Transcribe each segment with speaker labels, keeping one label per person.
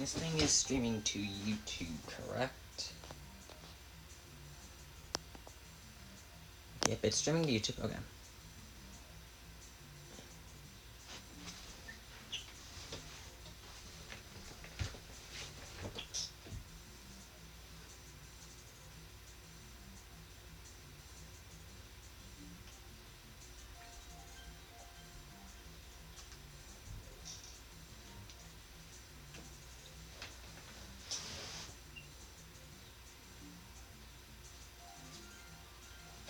Speaker 1: This thing is streaming to YouTube, correct? Yep, it's streaming to YouTube. Okay.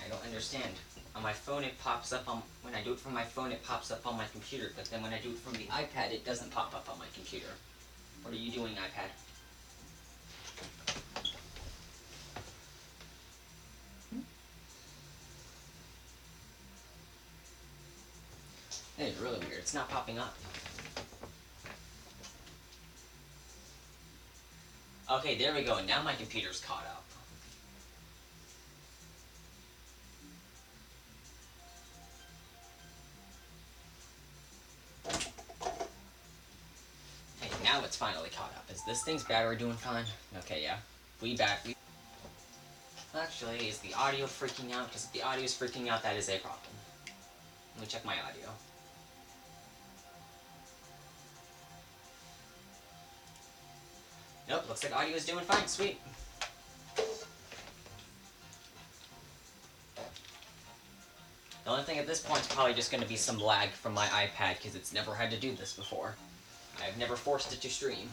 Speaker 1: I don't understand. On my phone, it pops up on... When I do it from my phone, it pops up on my computer. But then when I do it from the iPad, it doesn't pop up on my computer. What are you doing, iPad? That is really weird. It's not popping up. Okay, there we go. Now my computer's caught up. Hey, now it's finally caught up. Is this thing's battery doing fine? Okay, yeah. Actually, is the audio freaking out? Because if the audio is freaking out, that is a problem. Let me check my audio. Nope, looks like audio is doing fine. Sweet. The only thing at this point is probably just going to be some lag from my iPad, because it's never had to do this before. I've never forced it to stream.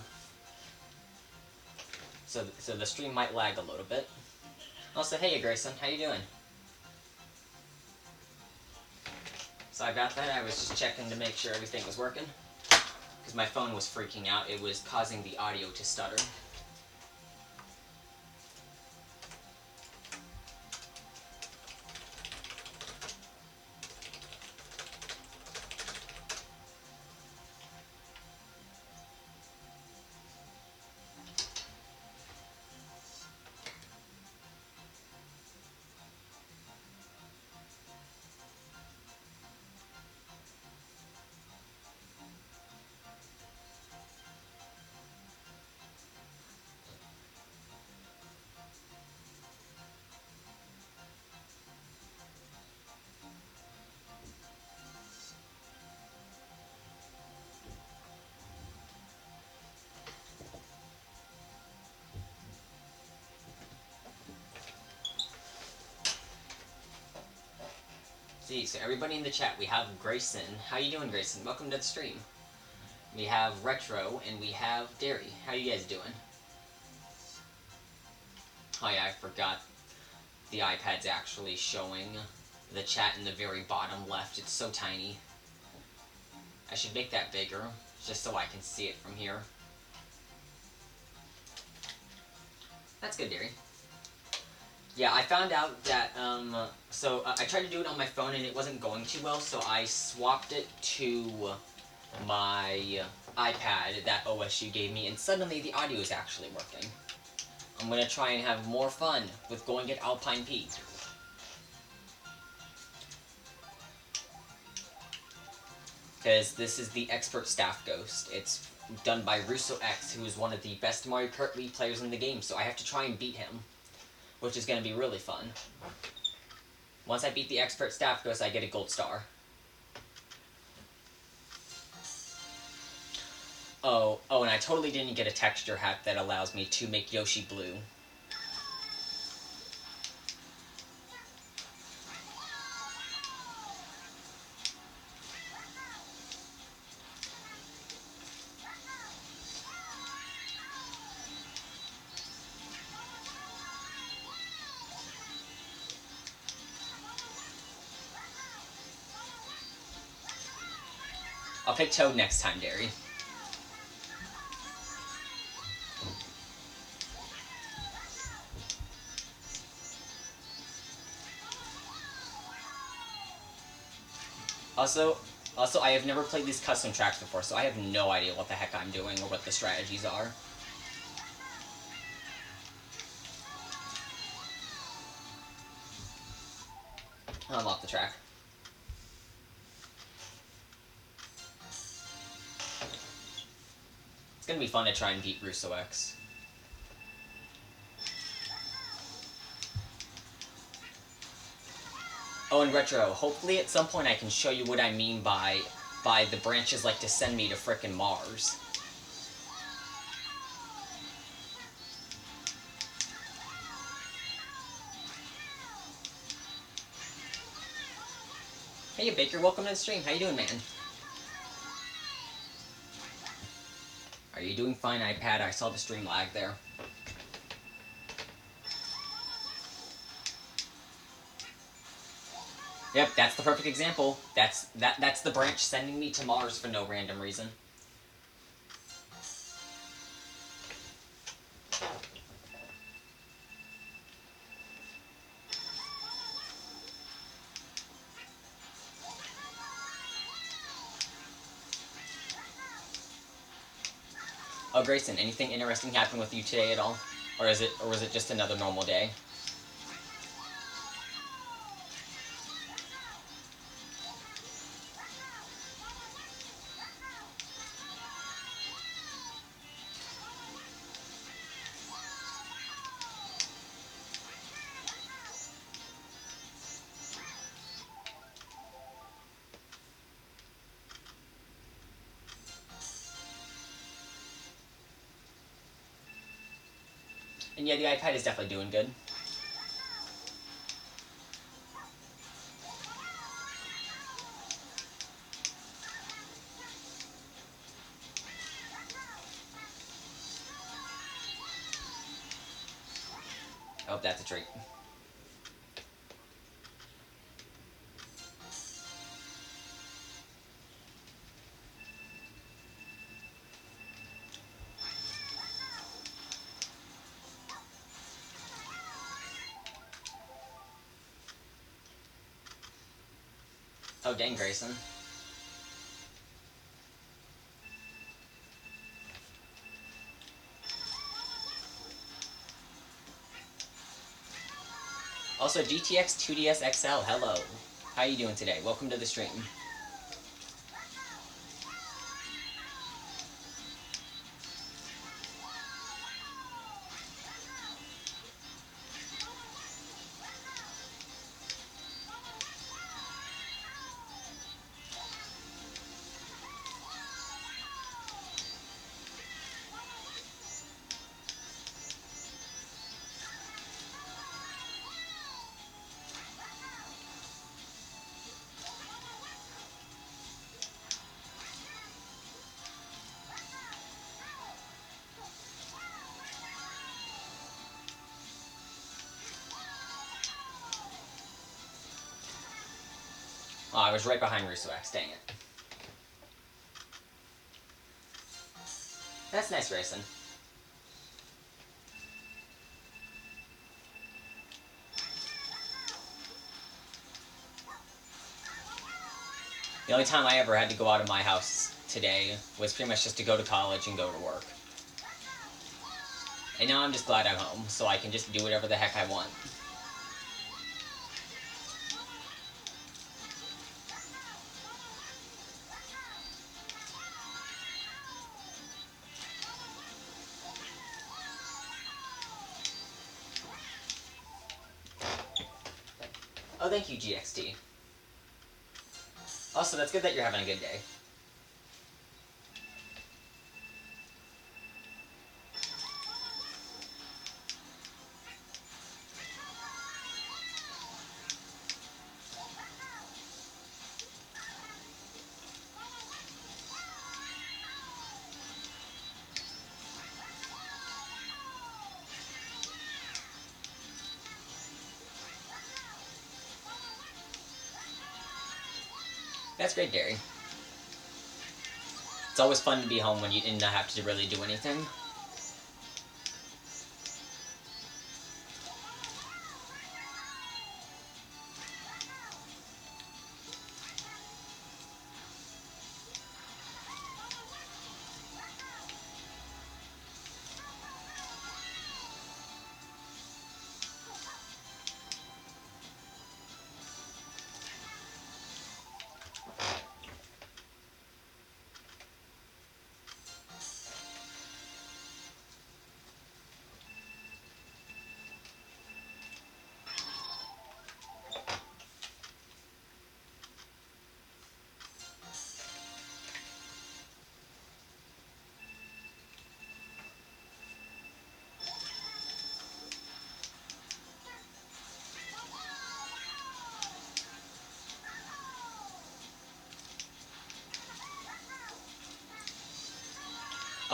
Speaker 1: So the stream might lag a little bit. Also, hey Grayson, how you doing? So I got that. I was just checking to make sure everything was working. Because my phone was freaking out. It was causing the audio to stutter. See, so everybody in the chat, we have Grayson. How you doing, Grayson? Welcome to the stream. We have Retro, and we have Derry. How you guys doing? Oh yeah, I forgot the iPad's actually showing the chat in the very bottom left. It's so tiny. I should make that bigger, just so I can see it from here. That's good, Derry. Yeah, I found out that, I tried to do it on my phone and it wasn't going too well, so I swapped it to my iPad that OSU gave me, and suddenly the audio is actually working. I'm going to try and have more fun with going at Alpine Peak. Because this is the Expert Staff Ghost. It's done by Russo X, who is one of the best Mario Kart Wii players in the game, so I have to try and beat him, which is going to be really fun. Once I beat the Expert Staff Ghost, I get a gold star. Oh, and I totally didn't get a texture hack that allows me to make Yoshi blue. I'll pick Toad next time, Derry. Also, I have never played these custom tracks before, so I have no idea what the heck I'm doing or what the strategies are. I'm off the track. It's gonna gonna be fun to try and beat Russo X. Oh, and Retro, hopefully at some point I can show you what I mean by the branches like to send me to frickin' Mars. Hey Baker, welcome to the stream. How you doing, man? Are you doing fine, iPad? I saw the stream lag there. Yep, that's the perfect example. That's the branch sending me to Mars for no random reason. Oh, Grayson, anything interesting happen with you today at all? Or was it just another normal day? And yeah, the iPad is definitely doing good. Oh, that's a treat. Oh, dang, Grayson. Also, GTX 2DS XL, hello. How you doing today? Welcome to the stream. Oh, I was right behind Russo X, dang it. That's nice, Grayson. The only time I ever had to go out of my house today was pretty much just to go to college and go to work. And now I'm just glad I'm home, so I can just do whatever the heck I want. Oh, thank you, GXT. Also, that's good that you're having a good day. That's great, Derry. It's always fun to be home when you didn't have to really do anything.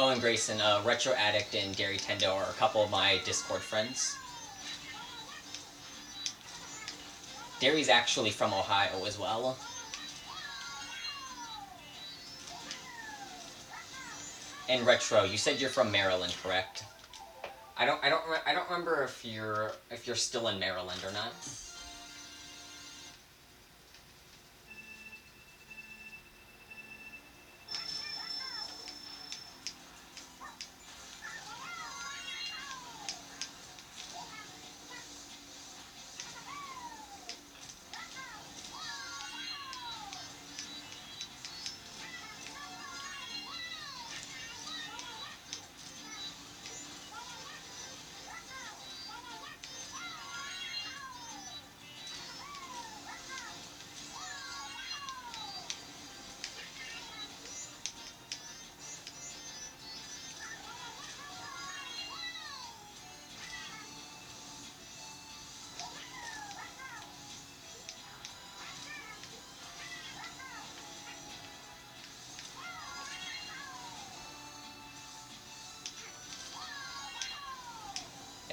Speaker 1: Oh, and Grayson, Retro Addict and Gary Tendo are a couple of my Discord friends. Gary's actually from Ohio as well. And Retro, you said you're from Maryland, correct? I don't remember if you're still in Maryland or not.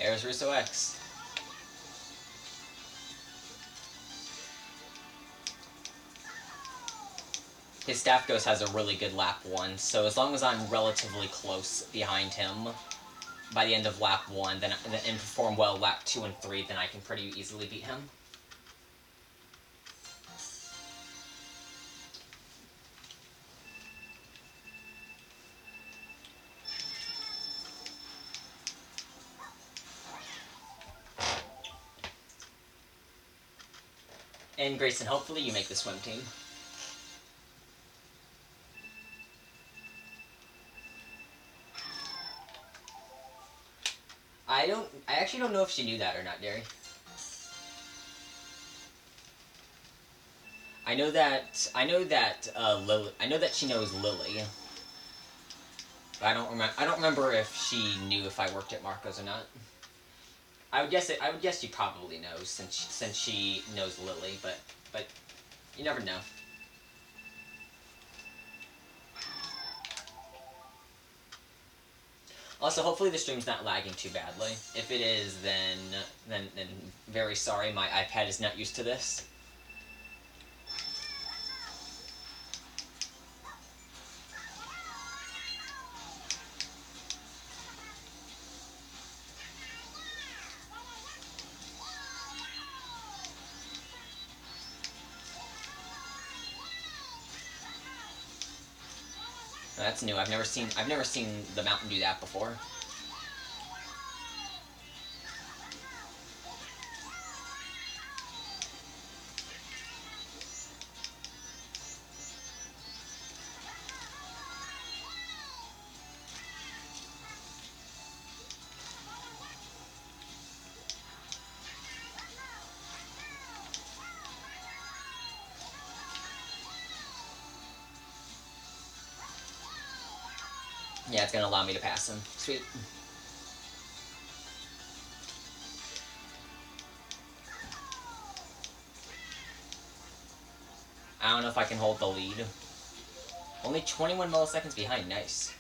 Speaker 1: There's Russo X. His staff ghost has a really good lap 1, so as long as I'm relatively close behind him by the end of lap 1, and perform well lap 2 and 3, then I can pretty easily beat him. And Grayson, hopefully you make the swim team. I actually don't know if she knew that or not, Derry. I know that she knows Lily. But I don't remember if she knew if I worked at Marco's or not. I would guess she probably knows since she knows Lily, but you never know. Also, hopefully the stream's not lagging too badly. If it is, then very sorry, my iPad is not used to this. That's new. I've never seen the mountain do that before. Yeah, it's gonna allow me to pass him. Sweet. I don't know if I can hold the lead. Only 21 milliseconds behind. Nice.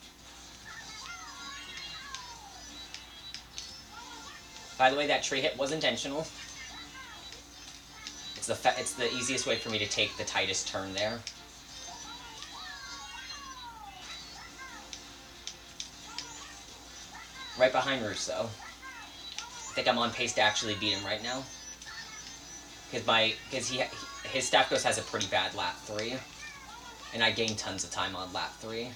Speaker 1: By the way, that tree hit was intentional. It's the easiest way for me to take the tightest turn there. Right behind Russo. I think I'm on pace to actually beat him right now. Because his staff ghost has a pretty bad lap 3. And I gained tons of time on lap 3.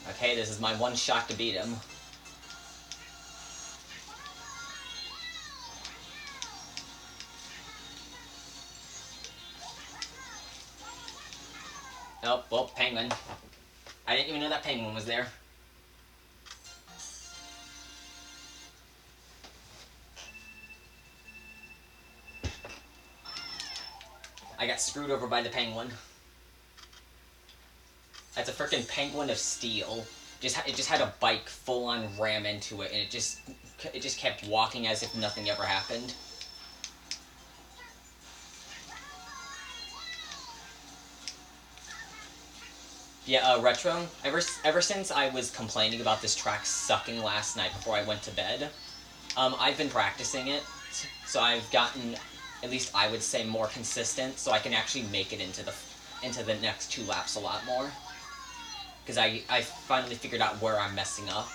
Speaker 1: Okay, this is my one shot to beat him. Oh, well, penguin. I didn't even know that penguin was there. I got screwed over by the penguin. That's a freaking penguin of steel. It just had a bike full on ram into it, and it just kept walking as if nothing ever happened. Yeah, Retro, ever since I was complaining about this track sucking last night before I went to bed, I've been practicing it, so I've gotten, at least I would say, more consistent, so I can actually make it into the next 2 laps a lot more. Because I finally figured out where I'm messing up.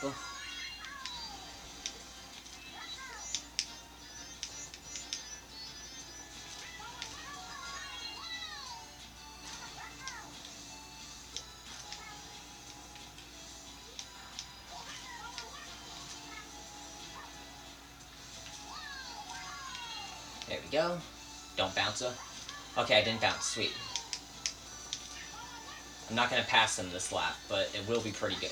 Speaker 1: There we go. Don't bounce her. Okay, I didn't bounce. Sweet. I'm not going to pass him this lap, but it will be pretty good.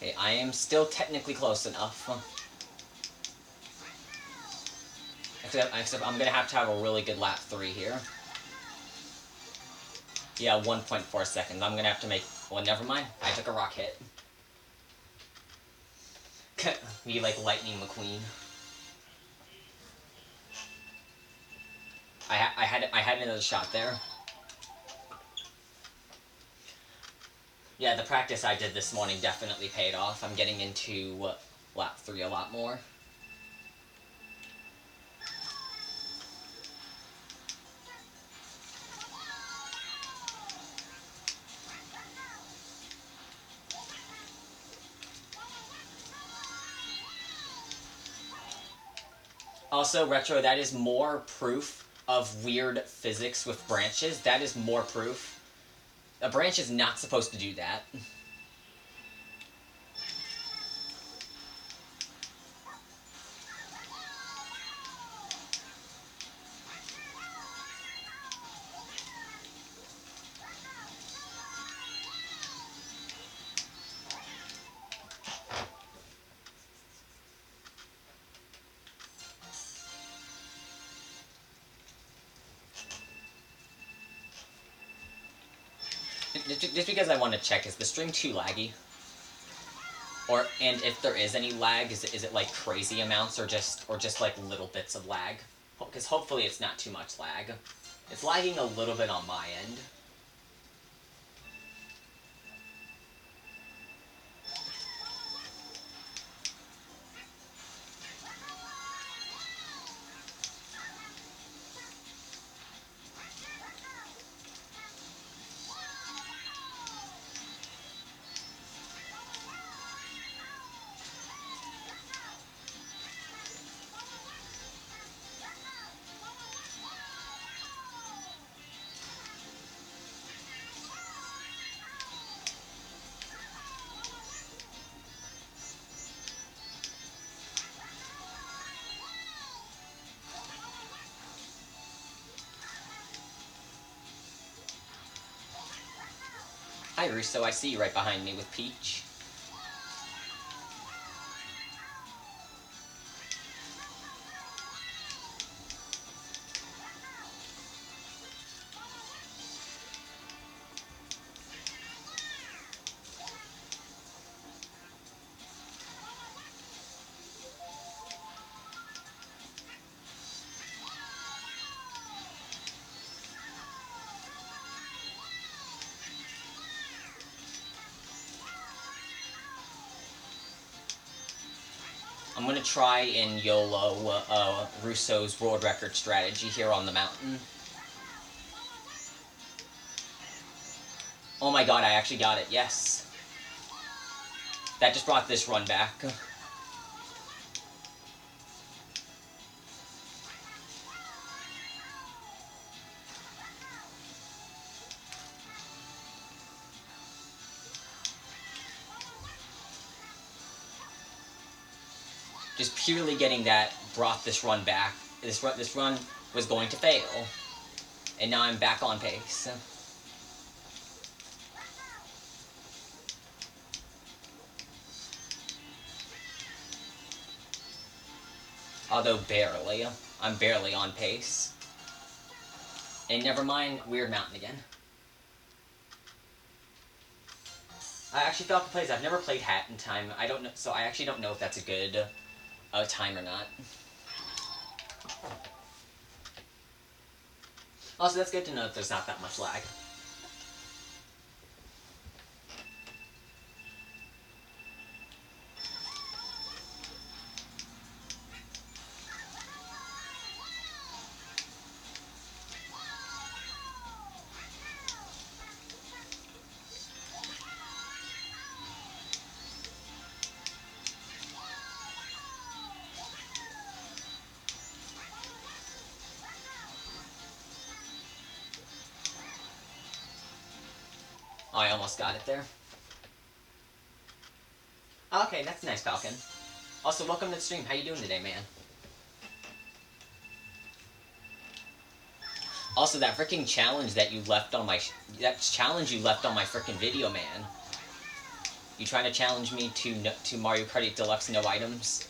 Speaker 1: Okay, I am still technically close enough. Except I'm going to have a really good lap 3 here. Yeah, 1.4 seconds. I'm going to have to make... Well, never mind. I took a rock hit. Me like Lightning McQueen. I had another shot there. Yeah, the practice I did this morning definitely paid off. I'm getting into lap 3 a lot more. Also, Retro, that is more proof of weird physics with branches. That is more proof. A branch is not supposed to do that. Just because I want to check, is the stream too laggy? And if there is any lag, is it like crazy amounts or just like little bits of lag? Because hopefully it's not too much lag. It's lagging a little bit on my end. Hi, Russo, I see you right behind me with Peach. I'm gonna try and YOLO Russo's world record strategy here on the mountain. Oh my god, I actually got it, yes. That just brought this run back. Just purely getting that brought this run back. This run was going to fail. And now I'm back on pace. Although barely. I'm barely on pace. And never mind, Weird Mountain again. I actually felt the plays. I've never played Hat in Time. I don't know, so I actually don't know if that's a good time or not. Also, that's good to know that there's not that much lag. Oh, I almost got it there. Okay, that's nice, Falcon. Also, welcome to the stream. How you doing today, man? Also, that freaking challenge that you left on my... freaking video, man. You trying to challenge me to Mario Kart 8 Deluxe no items?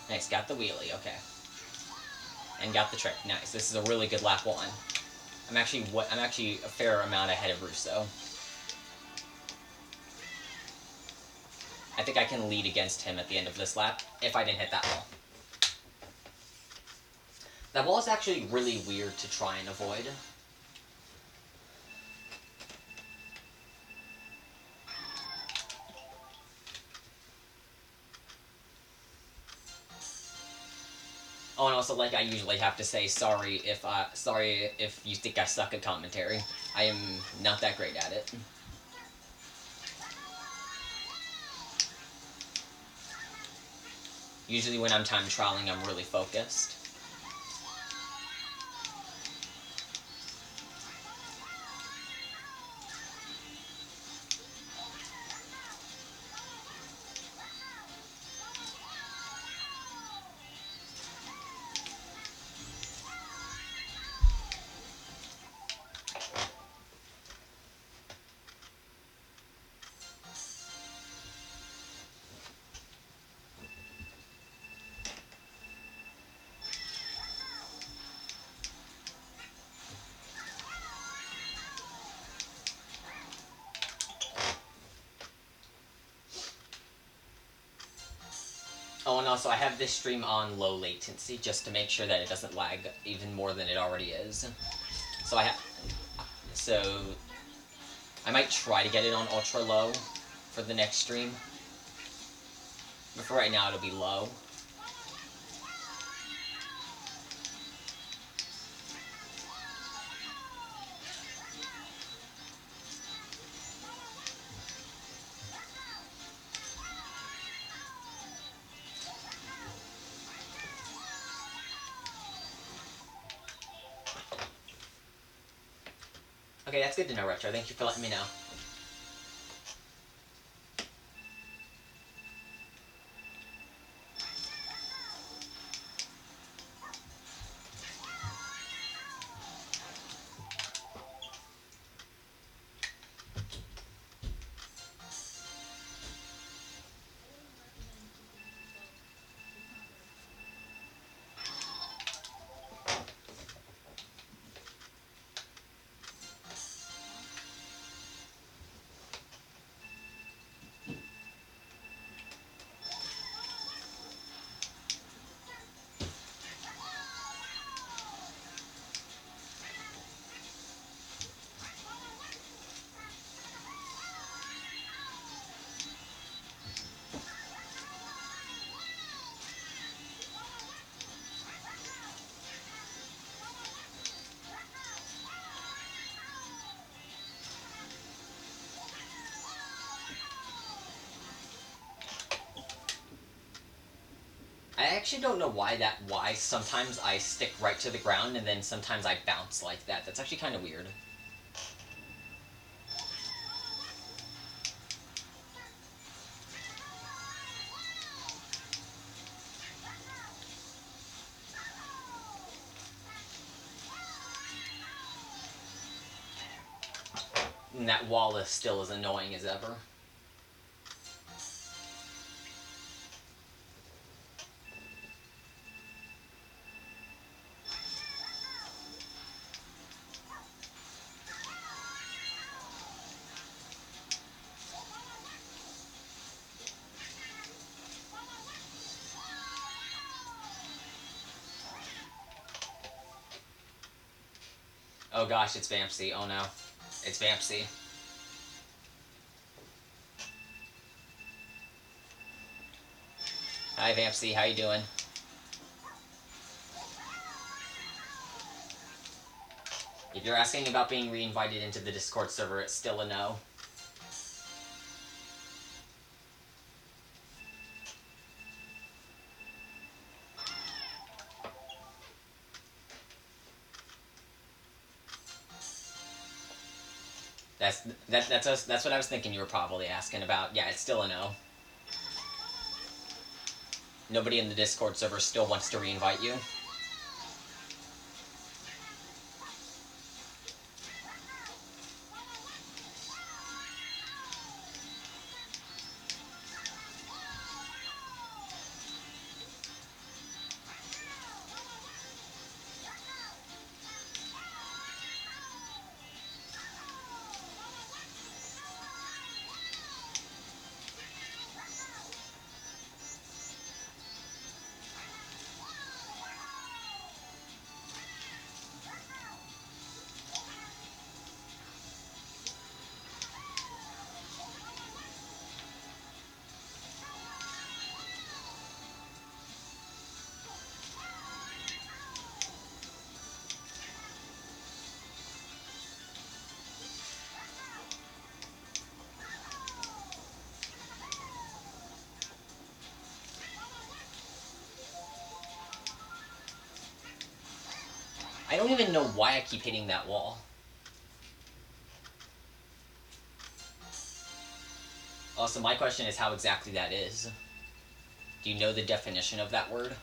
Speaker 1: Nice, got the wheelie, okay. And got the trick, nice. This is a really good lap one. I'm actually a fair amount ahead of Russo. I think I can lead against him at the end of this lap, if I didn't hit that wall. That wall is actually really weird to try and avoid. Oh, and also, like I usually have to say, sorry if you think I suck at commentary. I am not that great at it. Usually when I'm time trialing, I'm really focused. Oh, and also I have this stream on low latency just to make sure that it doesn't lag even more than it already is. So I might try to get it on ultra low for the next stream. But for right now, it'll be low. Okay, that's good to know, Retro. Thank you for letting me know. I actually don't know why sometimes I stick right to the ground and then sometimes I bounce like that. That's actually kind of weird. And that wall is still as annoying as ever. Oh gosh, it's Vampsy. Oh no. It's Vampsy. Hi Vampsy, how you doing? If you're asking about being re-invited into the Discord server, it's still a no. That's what I was thinking you were probably asking about. Yeah, it's still a no. Nobody in the Discord server still wants to re-invite you. I don't even know why I keep hitting that wall. Also, my question is how exactly that is. Do you know the definition of that word?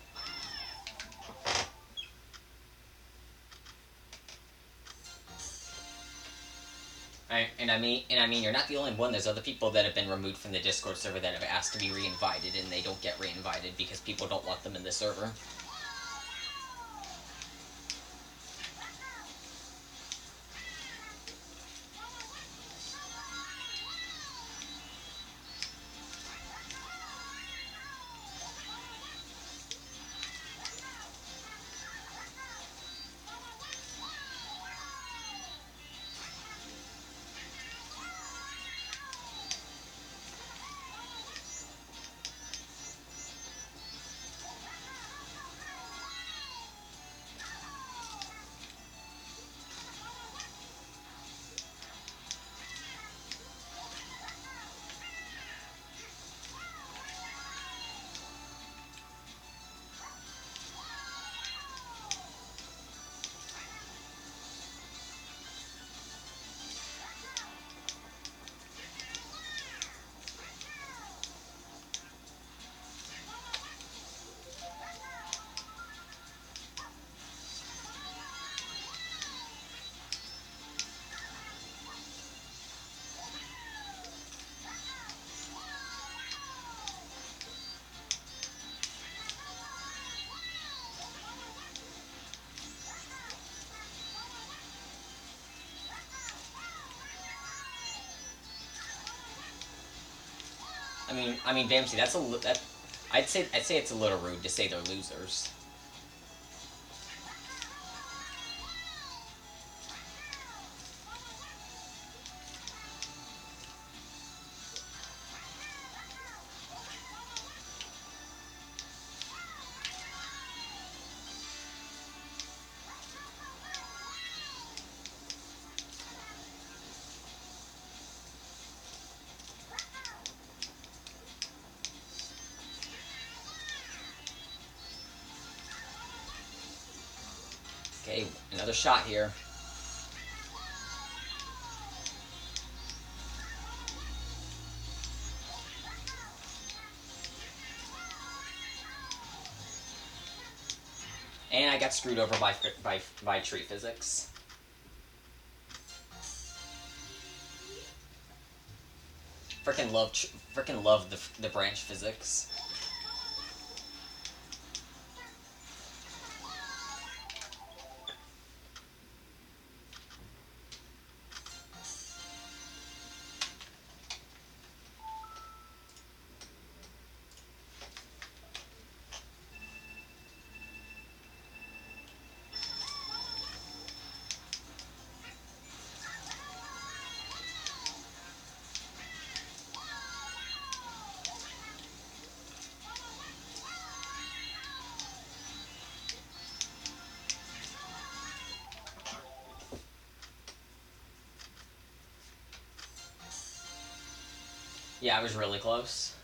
Speaker 1: And I mean, you're not the only one. There's other people that have been removed from the Discord server that have asked to be re-invited, and they don't get re-invited because people don't want them in the server. Vamsy, that's I'd say it's a little rude to say they're losers. Okay, another shot here. And I got screwed over by tree physics. Frickin' love the branch physics. Yeah, I was really close.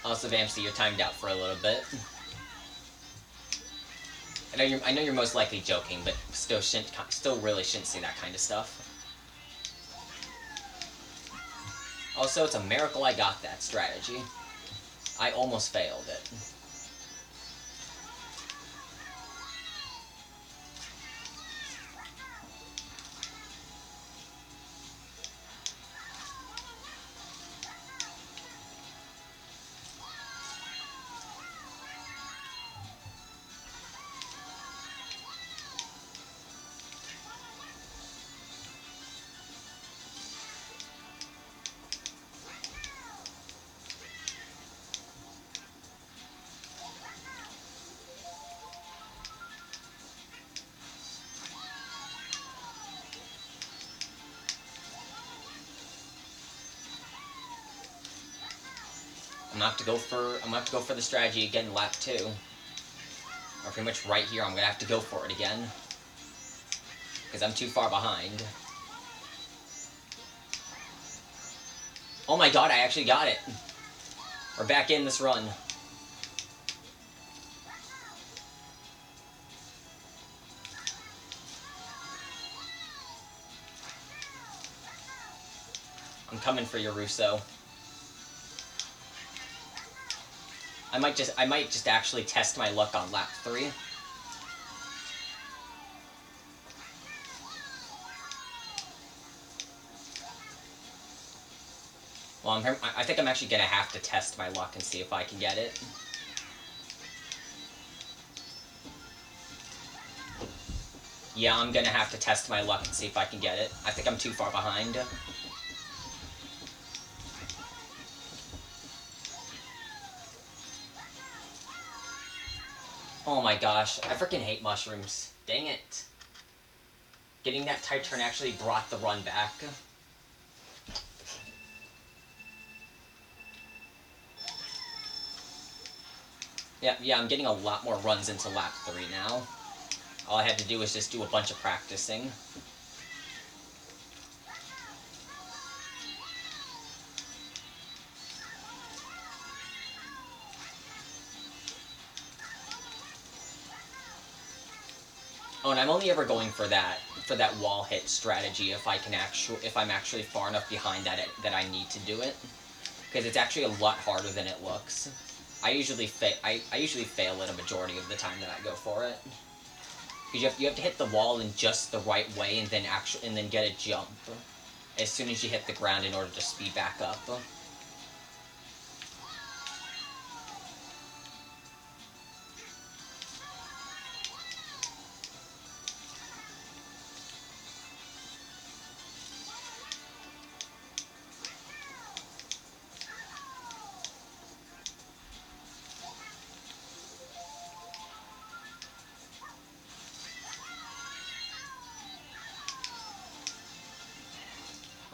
Speaker 1: Also, Vamsy, you're timed out for a little bit. I know you're most likely joking, but still really shouldn't say that kind of stuff. Also, it's a miracle I got that strategy. I almost failed it. I'm gonna have to go for the strategy again, lap 2. Or pretty much right here, I'm gonna have to go for it again. Because I'm too far behind. Oh my god, I actually got it! We're back in this run. I'm coming for you, Russo. I might just actually test my luck on lap 3. Well, I think I'm actually gonna have to test my luck and see if I can get it. Yeah, I'm gonna have to test my luck and see if I can get it. I think I'm too far behind. Oh my gosh, I freaking hate mushrooms. Dang it. Getting that tight turn actually brought the run back. Yeah, I'm getting a lot more runs into lap 3 now. All I had to do was just do a bunch of practicing. Oh, and I'm only ever going for that wall hit strategy if I'm actually far enough behind that I need to do it, because it's actually a lot harder than it looks. I usually fail it a majority of the time that I go for it. Because you have to hit the wall in just the right way and then get a jump. as soon as you hit the ground in order to speed back up.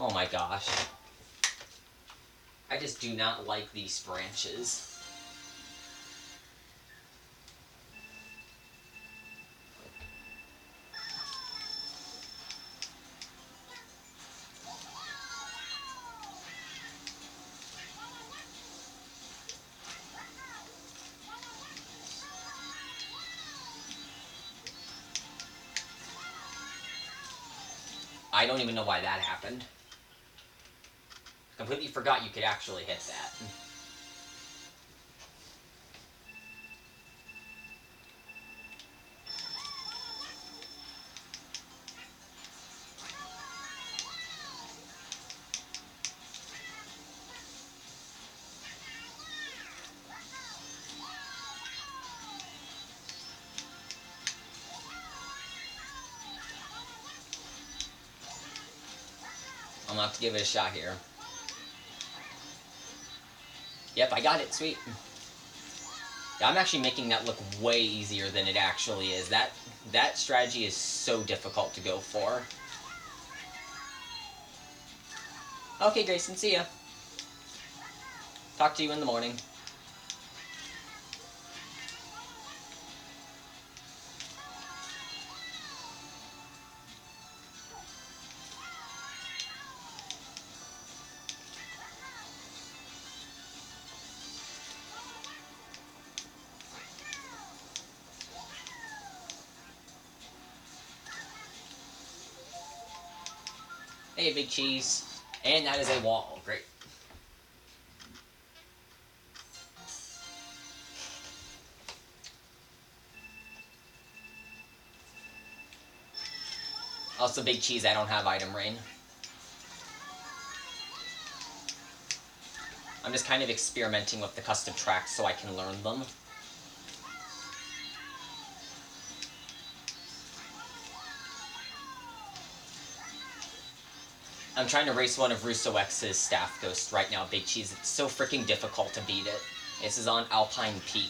Speaker 1: Oh my gosh. I just do not like these branches. I don't even know why that happened. Completely forgot you could actually hit that. I'm gonna have to give it a shot here. Yep, I got it. Sweet. Yeah, I'm actually making that look way easier than it actually is. That strategy is so difficult to go for. Okay, Grayson, see ya. Talk to you in the morning. Hey, Big Cheese. And that is a wall. Great. Also, Big Cheese, I don't have item rain. I'm just kind of experimenting with the custom tracks so I can learn them. I'm trying to race one of Russo X's Staff Ghosts right now, Big Cheese. It's so freaking difficult to beat it. This is on Alpine Peak.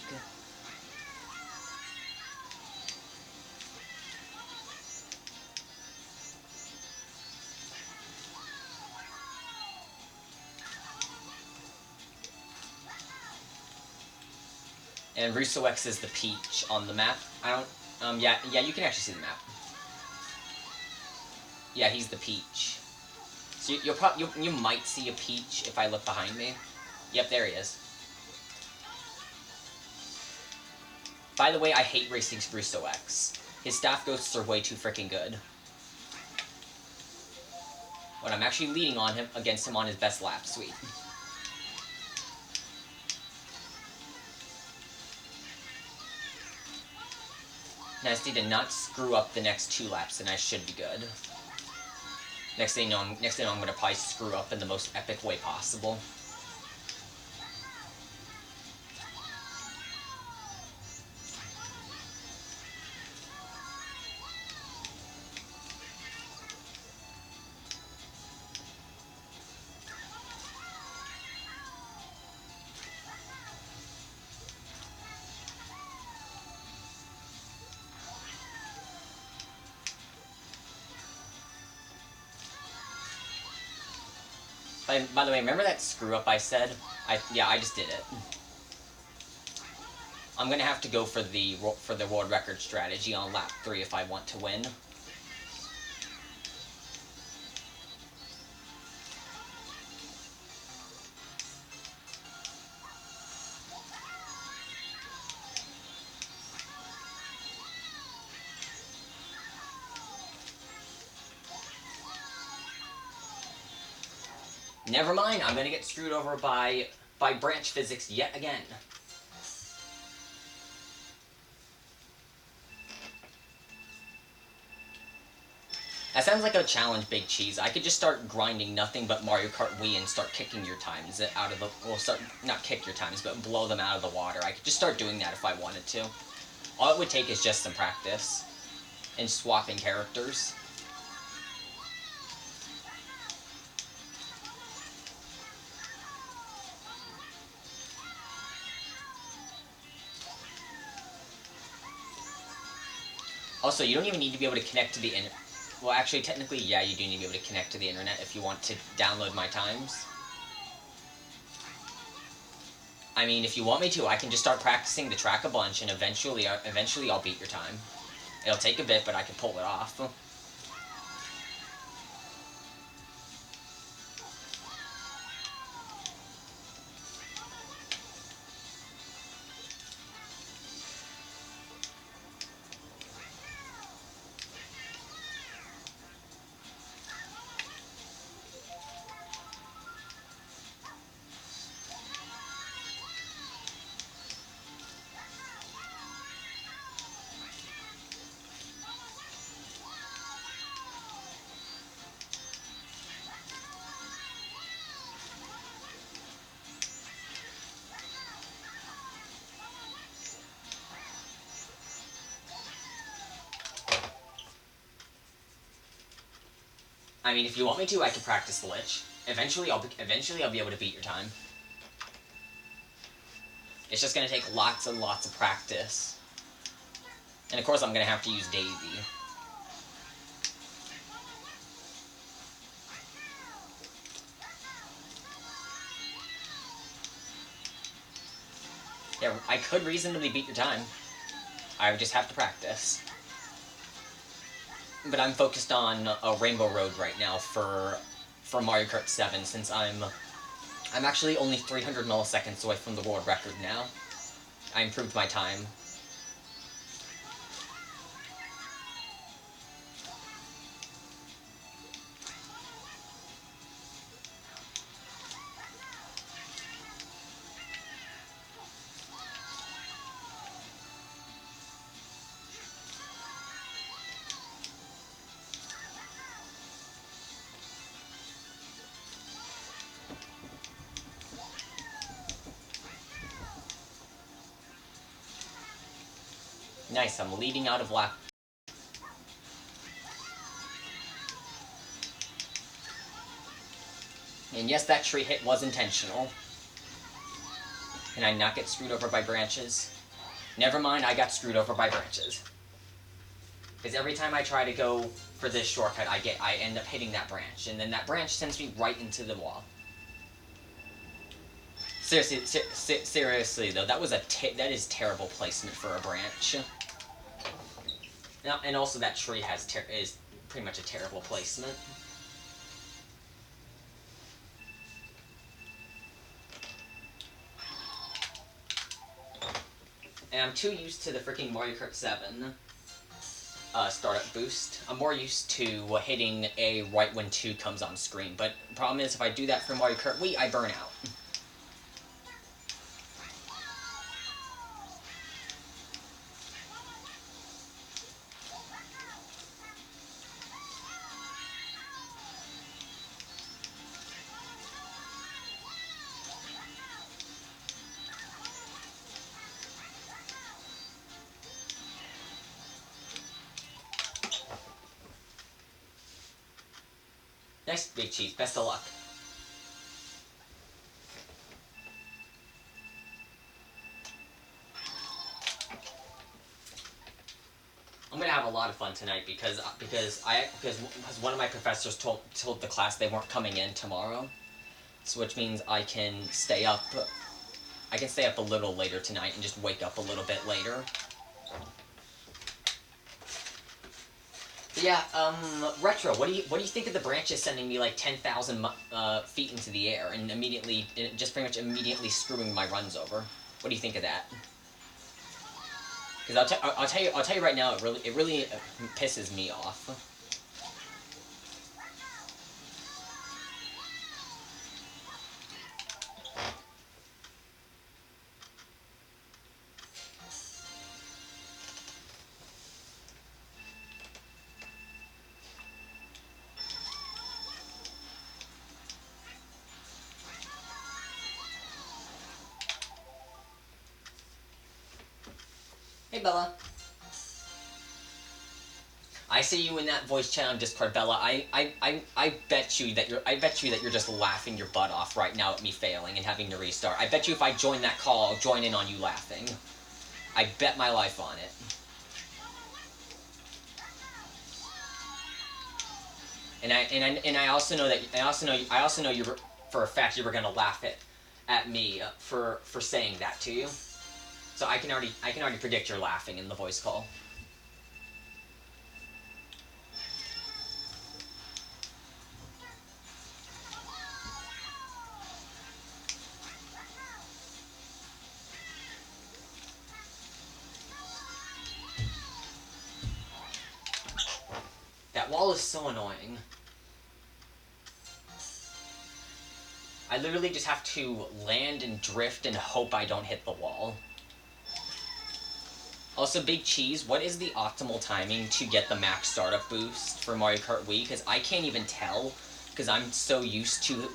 Speaker 1: And Russo X is the peach on the map. I don't... yeah, you can actually see the map. Yeah, he's the peach. So you might see a peach if I look behind me. Yep, there he is. By the way, I hate racing Russo X. His Staff Ghosts are way too freaking good. When I'm actually leading on him against him on his best lap, sweet. Now I just need to not screw up the next 2 laps, and I should be good. Next thing you know, I'm gonna probably screw up in the most epic way possible. By the way, remember that screw up I said? Yeah, I just did it. I'm gonna have to go for the world record strategy on lap 3 if I want to win. Never mind, I'm gonna get screwed over by branch physics yet again. That sounds like a challenge, Big Cheese. I could just start grinding nothing but Mario Kart Wii and start kicking your times out of the... Well, not kick your times, but blow them out of the water. I could just start doing that if I wanted to. All it would take is just some practice. And swapping characters. Also, you don't even need to be able to connect to the internet. Well, actually, technically, yeah, you do need to be able to connect to the internet if you want to download my times. I mean, if you want me to, I can just start practicing the track a bunch, and eventually I'll beat your time. It'll take a bit, but I can pull it off. I mean, if you want me to, I can practice the Lich. Eventually I'll be able to beat your time. It's just gonna take lots and lots of practice. And of course I'm gonna have to use Daisy. Yeah, I could reasonably beat your time. I would just have to practice. But I'm focused on Rainbow Road right now for Mario Kart 7, since I'm actually only 300 milliseconds away from the world record now. I improved my time. Nice, I'm leading out of lap. And yes, that tree hit was intentional. Can I not get screwed over by branches? Never mind, I got screwed over by branches. Because every time I try to go for this shortcut, I end up hitting that branch, and then that branch sends me right into the wall. Seriously though, that is terrible placement for a branch. Now, and also that tree is pretty much a terrible placement. And I'm too used to the freaking Mario Kart 7 startup boost. I'm more used to hitting A right when 2 comes on screen, but the problem is if I do that for Mario Kart Wii, I burn out. Nice, Big Cheese. Best of luck. I'm gonna have a lot of fun tonight because one of my professors told the class they weren't coming in tomorrow, so which means I can stay up. I can stay up a little later tonight and just wake up a little bit later. But yeah, Retro, what do you think of the branches sending me like 10,000 feet into the air and just pretty much immediately screwing my runs over? What do you think of that? Because I'll tell you right now, it really pisses me off. Bella. I see you in that voice chat on Discord, Bella. I bet you that you're just laughing your butt off right now at me failing and having to restart. I bet you if I join that call, I'll join in on you laughing. I bet my life on it. And I also know that I also know you were, for a fact you were gonna laugh at me for saying that to you. So I can already predict you're laughing in the voice call. That wall is so annoying. I literally just have to land and drift and hope I don't hit the wall. Also, Big Cheese, what is the optimal timing to get the max startup boost for Mario Kart Wii? Because I can't even tell, because I'm so used to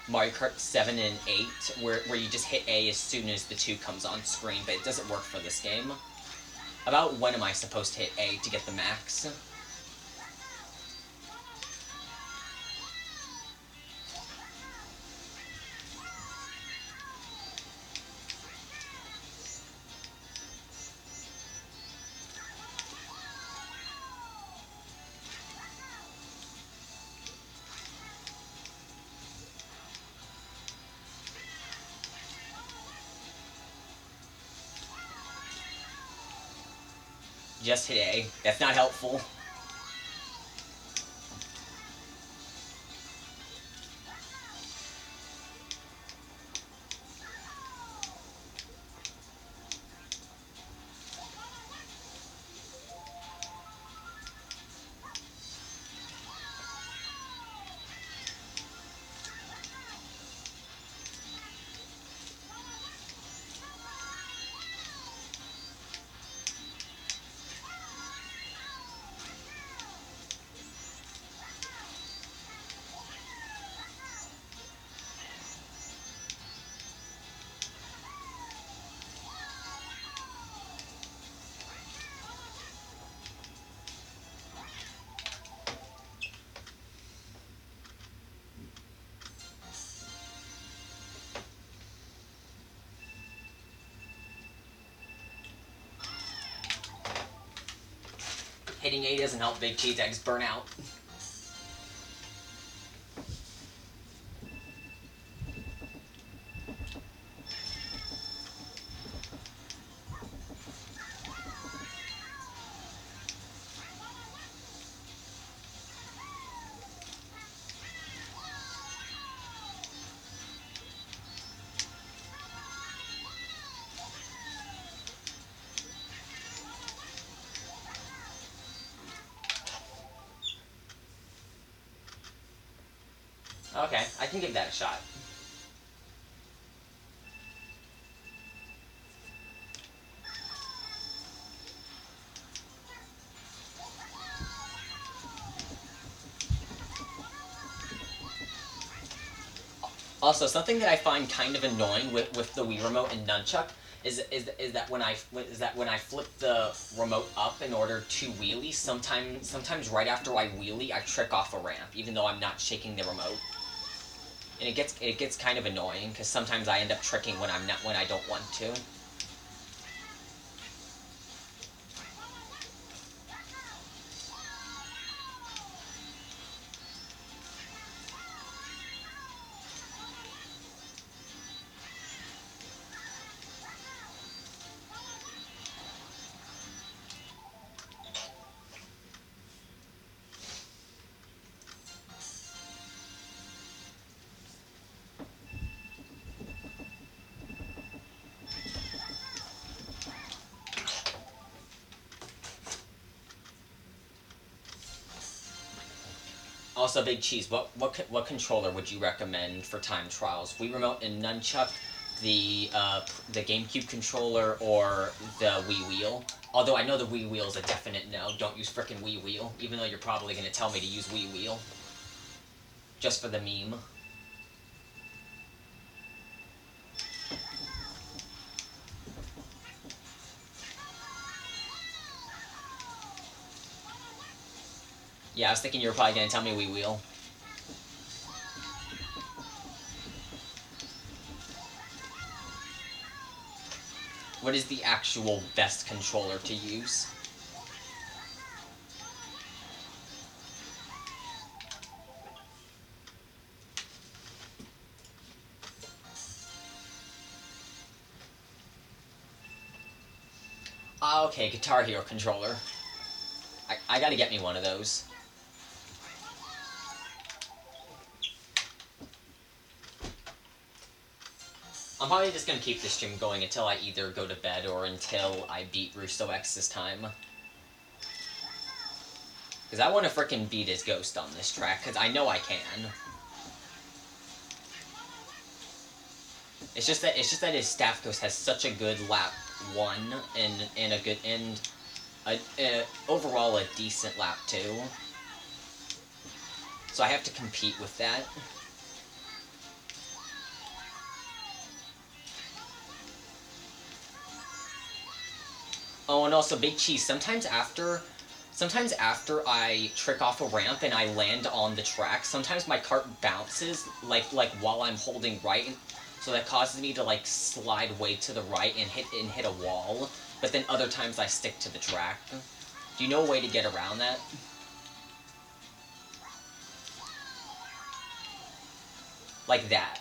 Speaker 1: Mario Kart 7 and 8, where you just hit A as soon as the 2 comes on screen, but it doesn't work for this game. About when am I supposed to hit A to get the max? Just hit A. That's not helpful. Hitting A doesn't help Big Cheese Eggs burn out. Okay, I can give that a shot. Also, something that I find kind of annoying with the Wii Remote and Nunchuck is that when I flip the remote up in order to wheelie, sometimes right after I wheelie, I trick off a ramp, even though I'm not shaking the remote. And it gets kind of annoying because sometimes I end up tricking when I don't want to. Also, Big Cheese, what controller would you recommend for time trials? Wii Remote and Nunchuck, the GameCube controller, or the Wii Wheel? Although I know the Wii Wheel is a definite no. Don't use frickin' Wii Wheel, even though you're probably going to tell me to use Wii Wheel. Just for the meme. Yeah, I was thinking you were probably gonna tell me we wheel. What is the actual best controller to use? Ah, okay, Guitar Hero controller. I gotta get me one of those. I'm probably just gonna keep this stream going until I either go to bed or until I beat Russo X this time. Because I want to frickin' beat his ghost on this track, because I know I can. It's just that his staff ghost has such a good lap 1 and a good overall a decent lap 2. So I have to compete with that. Oh, and also Big Cheese. Sometimes after I trick off a ramp and I land on the track, sometimes my cart bounces like while I'm holding right, so that causes me to like slide way to the right and hit a wall. But then other times I stick to the track. Do you know a way to get around that? Like that.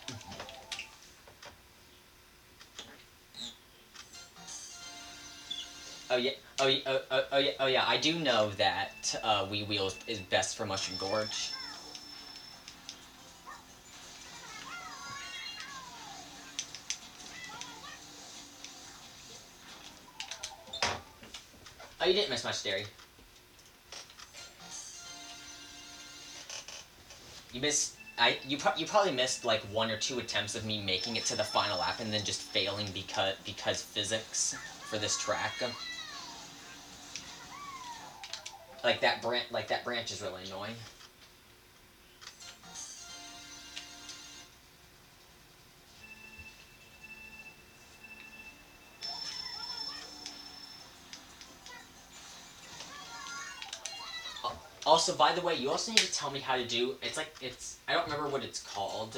Speaker 1: Oh yeah. Oh, yeah. Oh yeah. I do know that Wii Wheel is best for Mushroom Gorge. Oh, you didn't miss much, Derry. You missed. You probably missed like 1 or 2 attempts of me making it to the final lap and then just failing because physics for this track. Like that branch is really annoying. Also, by the way, you also need to tell me how to do. It's I don't remember what it's called.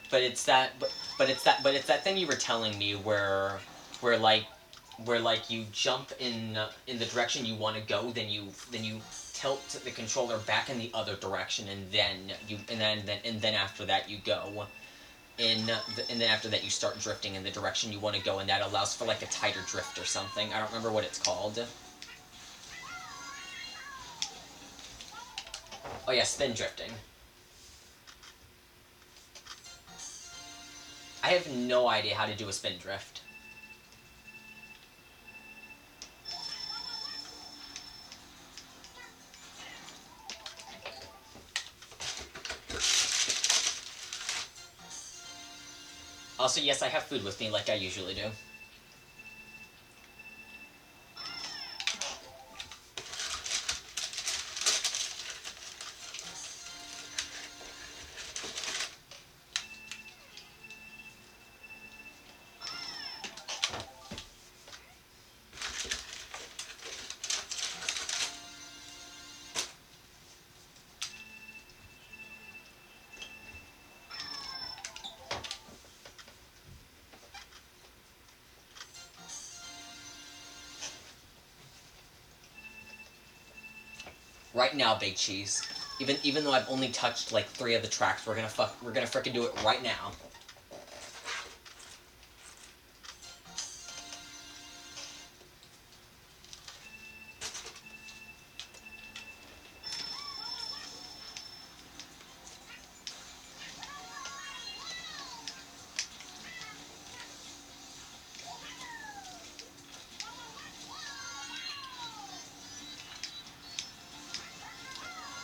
Speaker 1: But it's that it's that thing you were telling me where like you jump in the direction you want to go, then you tilt the controller back in the other direction, and then after that you go and then after that you start drifting in the direction you want to go, and that allows for like a tighter drift or something. I don't remember what it's called. Oh yeah, spin drifting. I have no idea how to do a spin drift. Also, yes, I have food with me like I usually do. Right now, Big Cheese. Even though I've only touched like 3 of the tracks, we're gonna frickin' do it right now.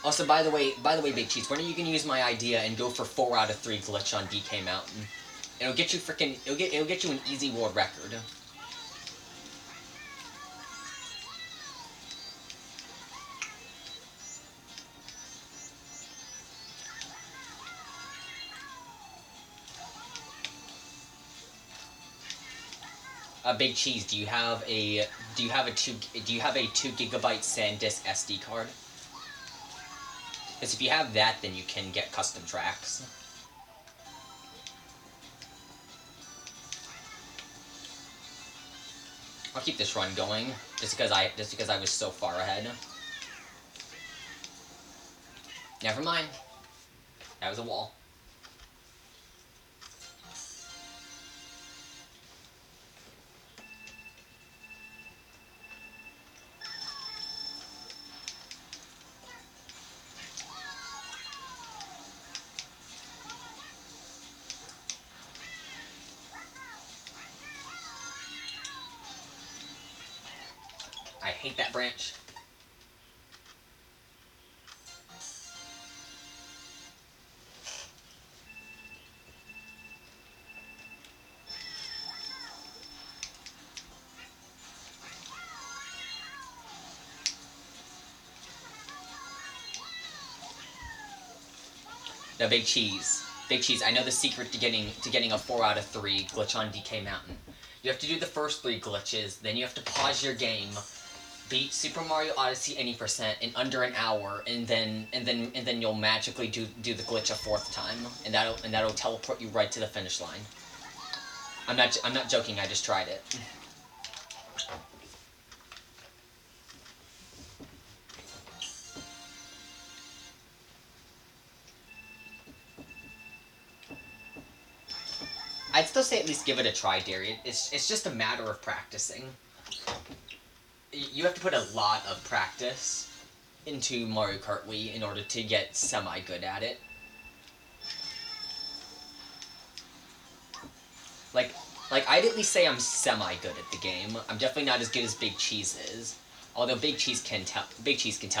Speaker 1: Also, by the way, Big Cheese, when are you gonna use my idea and go for 4 out of 3 glitch on DK Mountain? It'll get you frickin' it'll get you an easy world record. Big Cheese, do you have a 2 GB SanDisk SD card? Because if you have that, then you can get custom tracks. I'll keep this run going, just because I was so far ahead. Never mind. That was a wall. I hate that branch. The Big Cheese. Big Cheese, I know the secret to getting a 4 out of 3 glitch on DK Mountain. You have to do the first 3 glitches, then you have to pause your game, beat Super Mario Odyssey any percent in under an hour, and then you'll magically do the glitch a 4th time, and that'll teleport you right to the finish line. I'm not joking. I just tried it. I'd still say at least give it a try, Darian. It's just a matter of practicing. You have to put a lot of practice into Mario Kart Wii in order to get semi-good at it. Like I'd at least say I'm semi-good at the game. I'm definitely not as good as Big Cheese is. Although Big Cheese can tell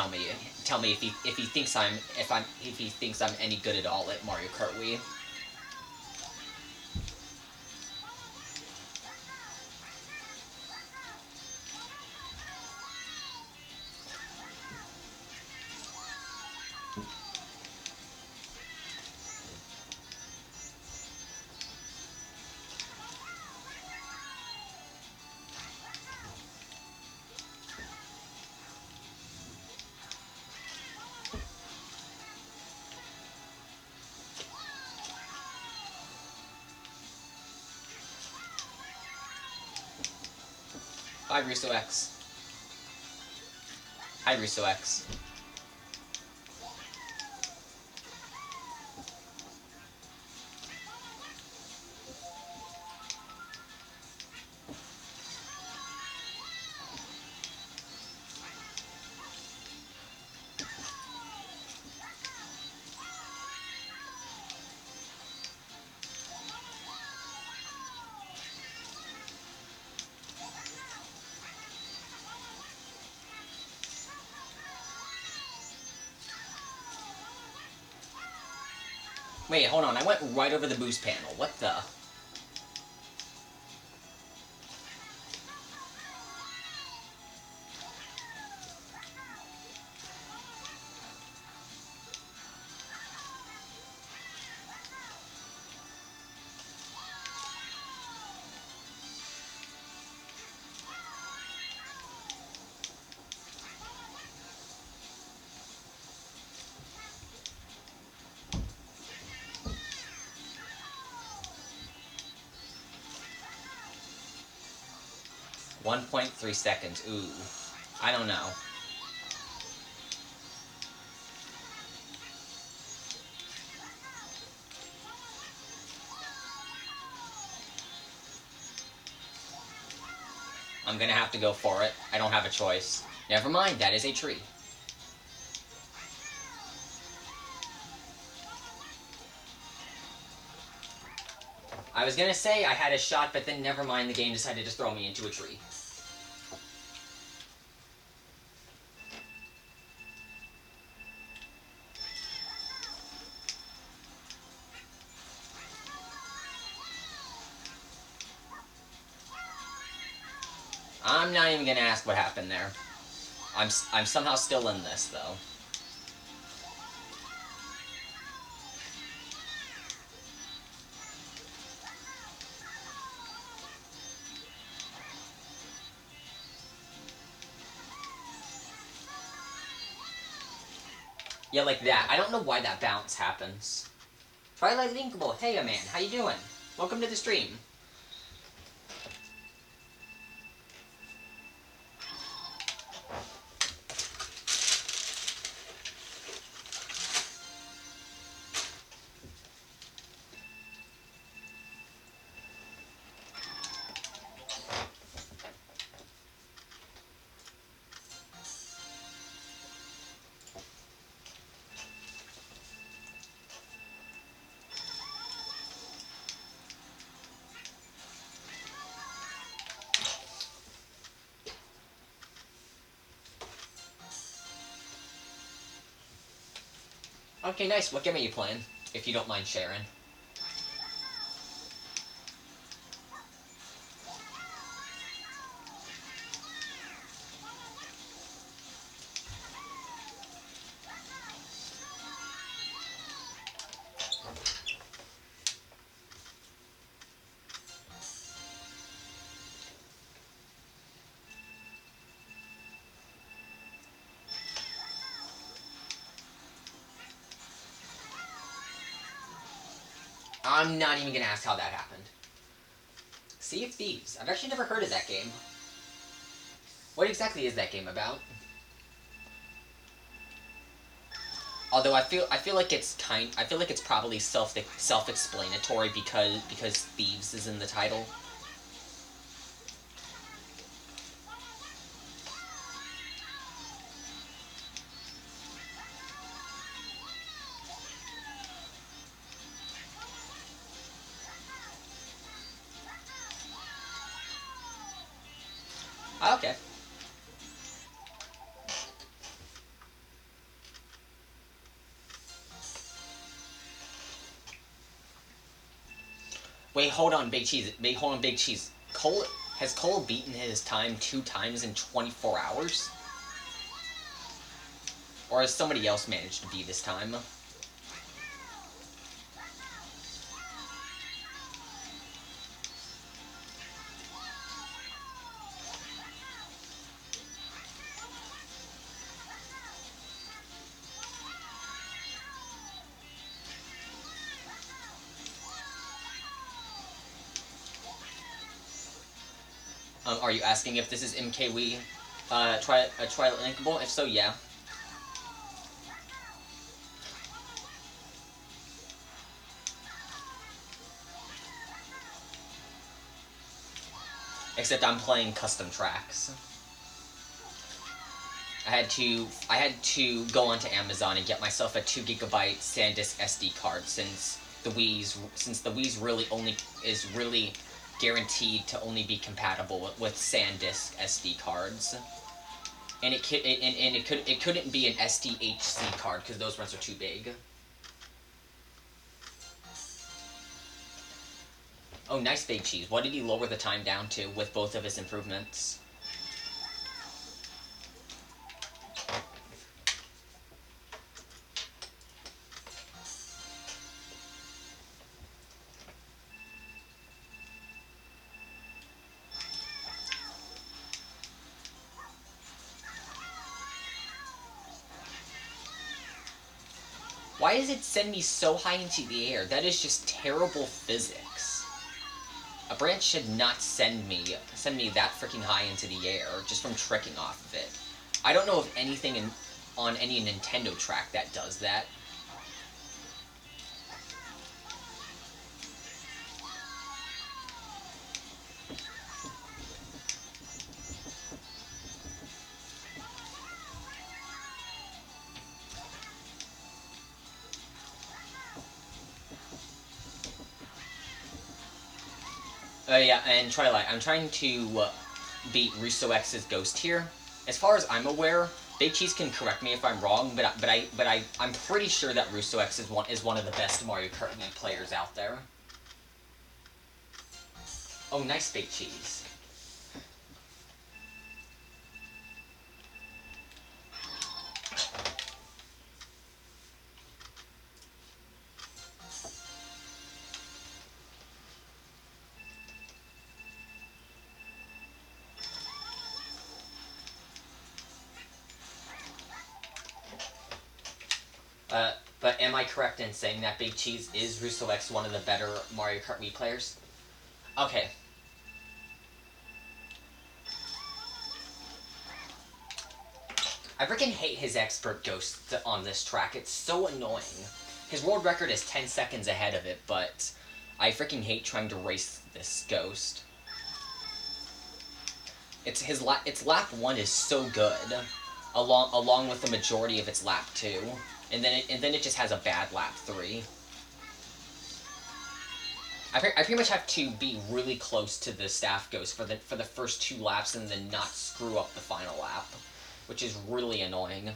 Speaker 1: me if he thinks I'm any good at all at Mario Kart Wii. Hi, Russo X. Hi, Russo X. Wait, hold on. I went right over the boost panel. What the? .3 seconds. Ooh. I don't know. I'm gonna have to go for it. I don't have a choice. Never mind, that is a tree. I was gonna say I had a shot, but then never mind, the game decided to throw me into a tree. I'm not even gonna ask what happened there. I'm somehow still in this, though. Yeah, like that. I don't know why that bounce happens. Twilight Linkable, hey man, how you doing? Welcome to the stream. Okay, nice. What game are you playing? If you don't mind sharing. I'm not even gonna ask how that happened. Sea of Thieves. I've actually never heard of that game. What exactly is that game about? Although I feel like it's probably self-explanatory because Thieves is in the title. Okay. Wait, hold on, Big Cheese. Wait, hold on, Big Cheese. Has Cole beaten his time 2 times in 24 hours? Or has somebody else managed to beat his time? Are you asking if this is MKW Twilight Linkable? If so, yeah. Except I'm playing custom tracks. I had to go onto Amazon and get myself a 2 GB SanDisk SD card since the Wii's really guaranteed to only be compatible with SanDisk SD cards. And it couldn't be an SDHC card because those ones are too big. Oh, nice, Big Cheese. What did he lower the time down to with both of his improvements? Why does it send me so high into the air? That is just terrible physics. A branch should not send me that freaking high into the air just from tricking off of it. I don't know of anything on any Nintendo track that does that. Yeah, and Twilight, I'm trying to beat Russo X's Ghost here. As far as I'm aware, Big Cheese can correct me if I'm wrong, I'm pretty sure that Russo X is one of the best Mario Kart Wii players out there. Oh, nice, Big Cheese. But am I correct in saying that Big Cheese is Russo X one of the better Mario Kart Wii players? Okay. I freaking hate his expert ghost on this track. It's so annoying. His world record is 10 seconds ahead of it, but I freaking hate trying to race this ghost. Its lap 1 is so good, along with the majority of its lap 2, and then it just has a bad lap 3. I pretty much have to be really close to the staff ghost for the first 2 laps and then not screw up the final lap, which is really annoying.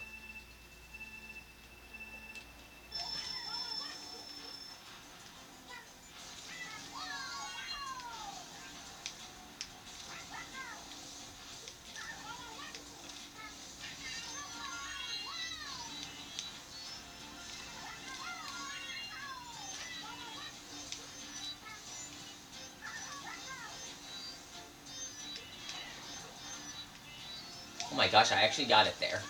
Speaker 1: Oh my gosh, I actually got it there.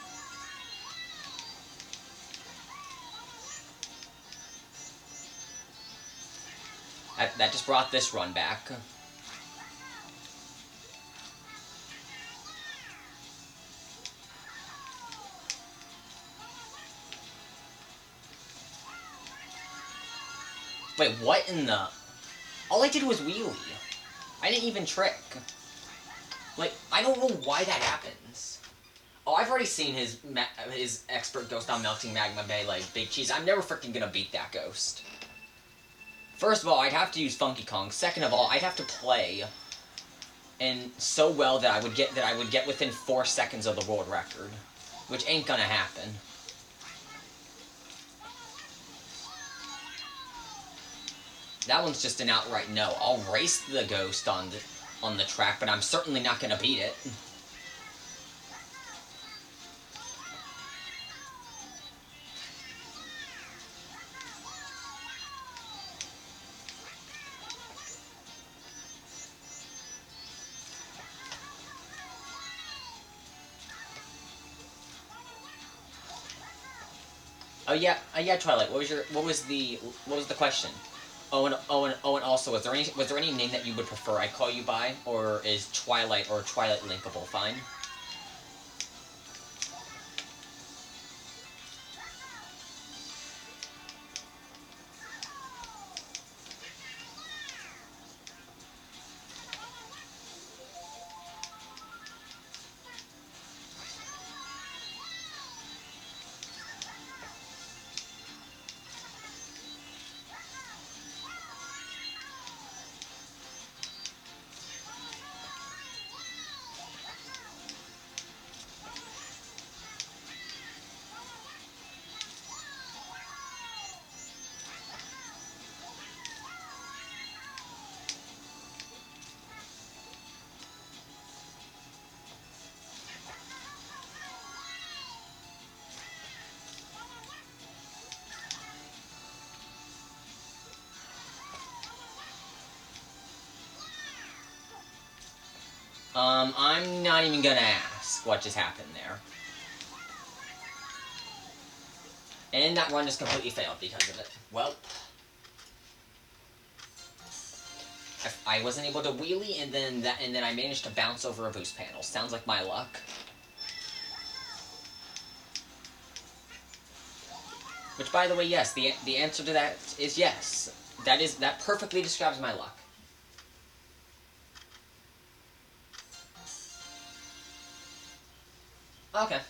Speaker 1: That just brought this run back. Wait, what in the... All I did was wheelie. I didn't even trick. Like, I don't know why that happens. Oh, I've already seen his expert ghost on Melting Magma Bay, like, Big Cheese. I'm never freaking gonna beat that ghost. First of all, I'd have to use Funky Kong. Second of all, I'd have to play and so well that I would get within 4 seconds of the world record, which ain't gonna happen. That one's just an outright no. I'll race the ghost on the track, but I'm certainly not gonna beat it. Oh yeah, Twilight. What was the question? Oh, and also, was there any name that you would prefer I call you by, or is Twilight or Twilight linkable fine? I'm not even gonna ask what just happened there. And that run just completely failed because of it. Well, I wasn't able to wheelie, and then I managed to bounce over a boost panel. Sounds like my luck. Which, by the way, yes, the answer to that is yes. That perfectly describes my luck. Okay.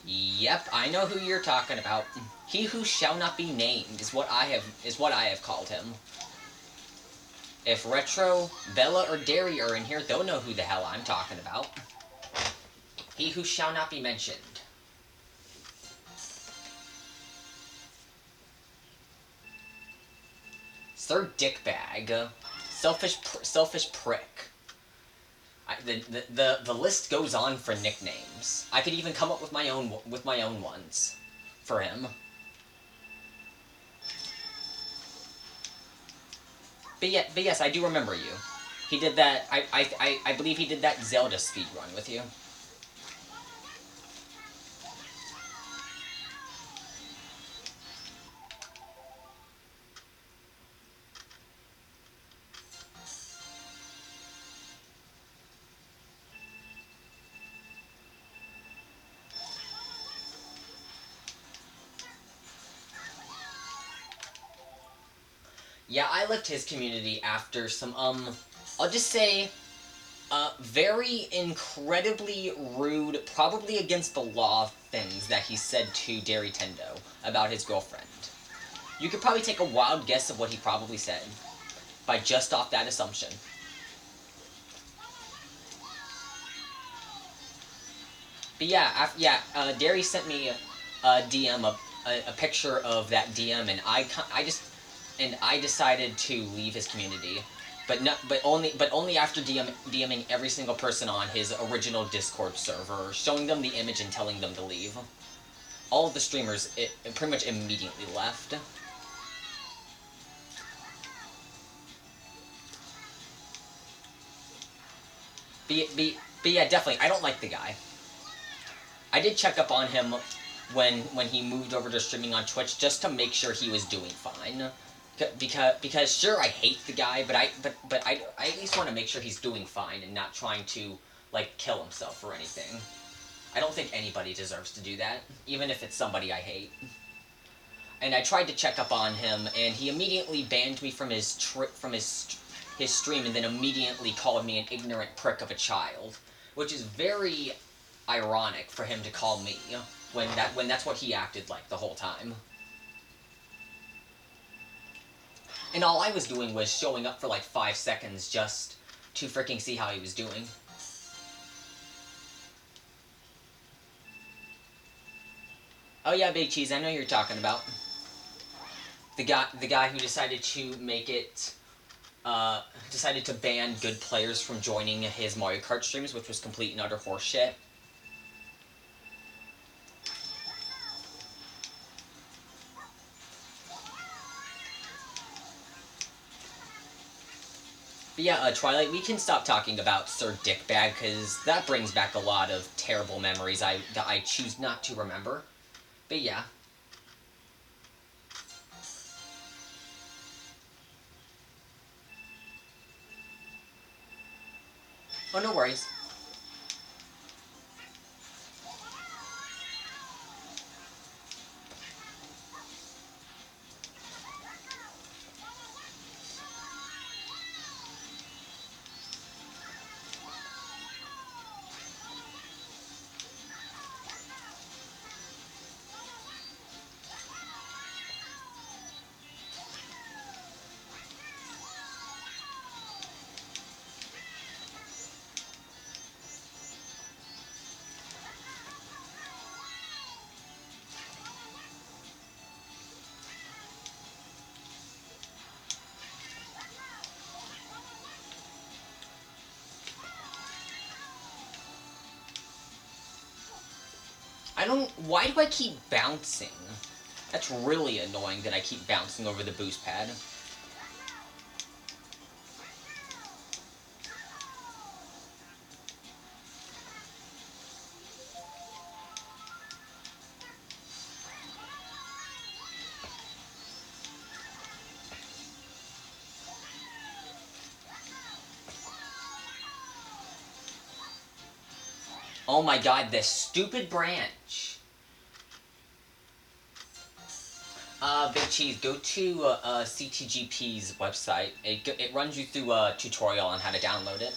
Speaker 1: Yep, I know who you're talking about. He who shall not be named is what I have called him. If Retro, Bella, or Derry are in here, they'll know who the hell I'm talking about. He who shall not be mentioned. Sir Dickbag. Selfish prick. The list goes on for nicknames. I could even come up with my own ones for him. But yes, I do remember you. He did that. I believe he did that Zelda speedrun with you. Yeah, I left his community after some, I'll just say, very incredibly rude, probably against the law things that he said to Derry Tendo about his girlfriend. You could probably take a wild guess of what he probably said by just off that assumption. But yeah, Derry sent me a DM, a picture of that DM, and I decided to leave his community, but only after DMing every single person on his original Discord server, showing them the image and telling them to leave. All of the streamers pretty much immediately left. But yeah, definitely, I don't like the guy. I did check up on him when he moved over to streaming on Twitch just to make sure he was doing fine. Because sure, I hate the guy, but I at least want to make sure he's doing fine and not trying to like kill himself or anything. I don't think anybody deserves to do that, even if it's somebody I hate. And I tried to check up on him, and he immediately banned me from his stream, and then immediately called me an ignorant prick of a child, which is very ironic for him to call me when that's what he acted like the whole time. And all I was doing was showing up for like 5 seconds just to freaking see how he was doing. Oh yeah, Big Cheese, I know you're talking about. The guy who decided to make it, decided to ban good players from joining his Mario Kart streams, which was complete and utter horseshit. But yeah, Twilight, we can stop talking about Sir Dickbag, because that brings back a lot of terrible memories that I choose not to remember. But yeah. Oh, no worries. Why do I keep bouncing? That's really annoying that I keep bouncing over the boost pad. Oh my god, this stupid branch. Big Cheese, go to CTGP's website. It runs you through a tutorial on how to download it.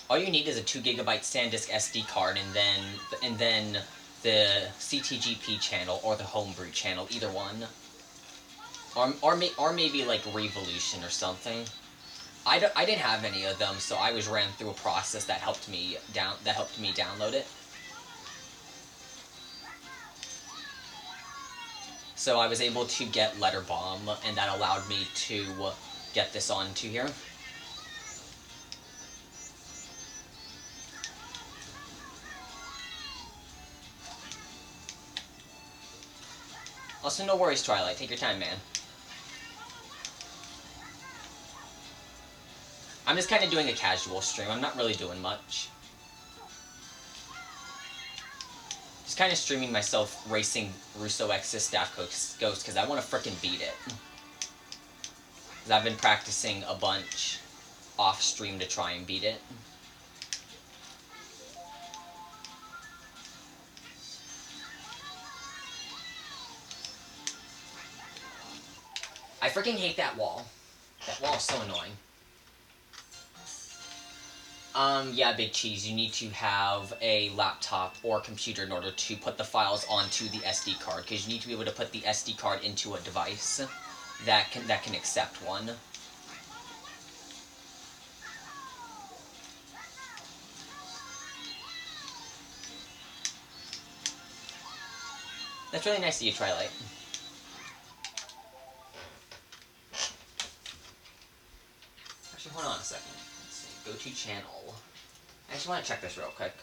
Speaker 1: All you need is a 2GB SanDisk SD card, and then the CTGP channel or the Homebrew channel, either one, or maybe like Revolution or something. I didn't have any of them, so I was ran through a process that helped me download it. So I was able to get Letter Bomb, and that allowed me to get this onto here. Also, no worries, Twilight. Take your time, man. I'm just kind of doing a casual stream. I'm not really doing much. Just kind of streaming myself racing Russo X's Staff Ghost because I want to frickin' beat it. Because I've been practicing a bunch off stream to try and beat it. I freaking hate that wall. That wall is so annoying. Yeah, Big Cheese, you need to have a laptop or computer in order to put the files onto the SD card, because you need to be able to put the SD card into a device that can accept one. That's really nice of you, Twilight. Actually, hold on a second. Let's see. Go to channel. I just want to check this real quick.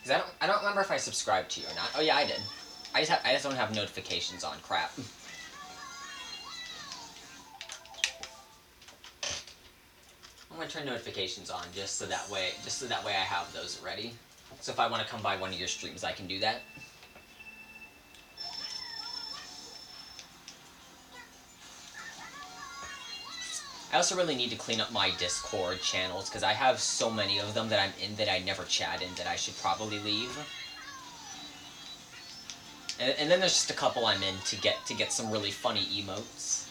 Speaker 1: Because I don't remember if I subscribed to you or not. Oh yeah, I did. I just don't have notifications on. Crap. I'm gonna turn notifications on just so that way I have those ready. So if I want to come by one of your streams, I can do that. I also really need to clean up my Discord channels, because I have so many of them that I'm in that I never chat in that I should probably leave. And then there's just a couple I'm in to get some really funny emotes.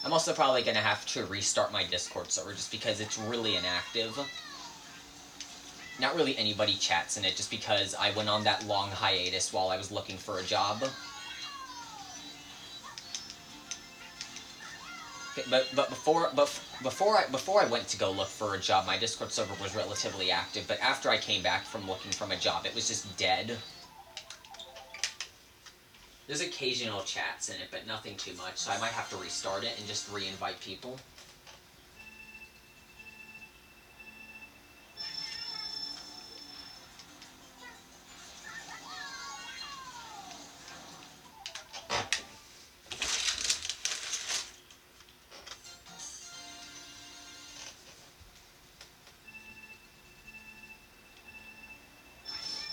Speaker 1: I'm also probably going to have to restart my Discord server just because it's really inactive. Not really anybody chats in it, just because I went on that long hiatus while I was looking for a job. But before I went to go look for a job, my Discord server was relatively active. But after I came back from looking from a job, it was just dead. There's occasional chats in it, but nothing too much, so I might have to restart it and just re-invite people.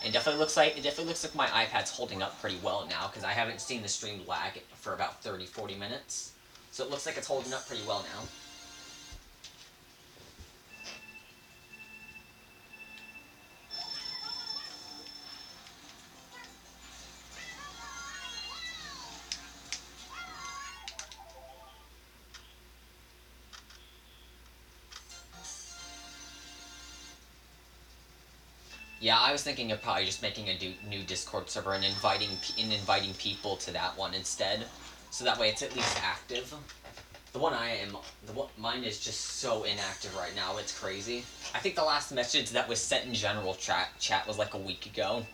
Speaker 1: It definitely looks like my iPad's holding up pretty well now, because I haven't seen the stream lag for about 30-40 minutes. So it looks like it's holding up pretty well now. Yeah, I was thinking of probably just making a new Discord server and inviting people to that one instead, so that way it's at least active. Mine is just so inactive right now. It's crazy. I think the last message that was sent in general chat was like a week ago.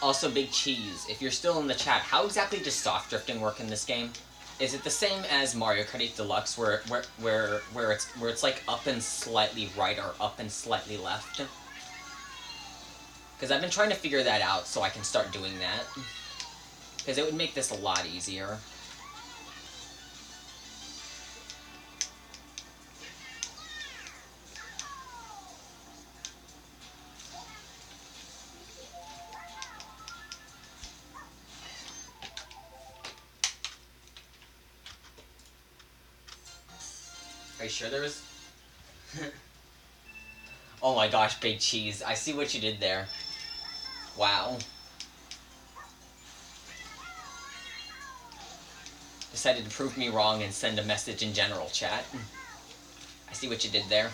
Speaker 1: Also, Big Cheese, if you're still in the chat, how exactly does soft drifting work in this game? Is it the same as Mario Kart 8 Deluxe, where it's like up and slightly right or up and slightly left? Because I've been trying to figure that out so I can start doing that. Because it would make this a lot easier. Are you sure there was... Oh my gosh, Big Cheese. I see what you did there. Wow. Decided to prove me wrong and send a message in general chat. I see what you did there.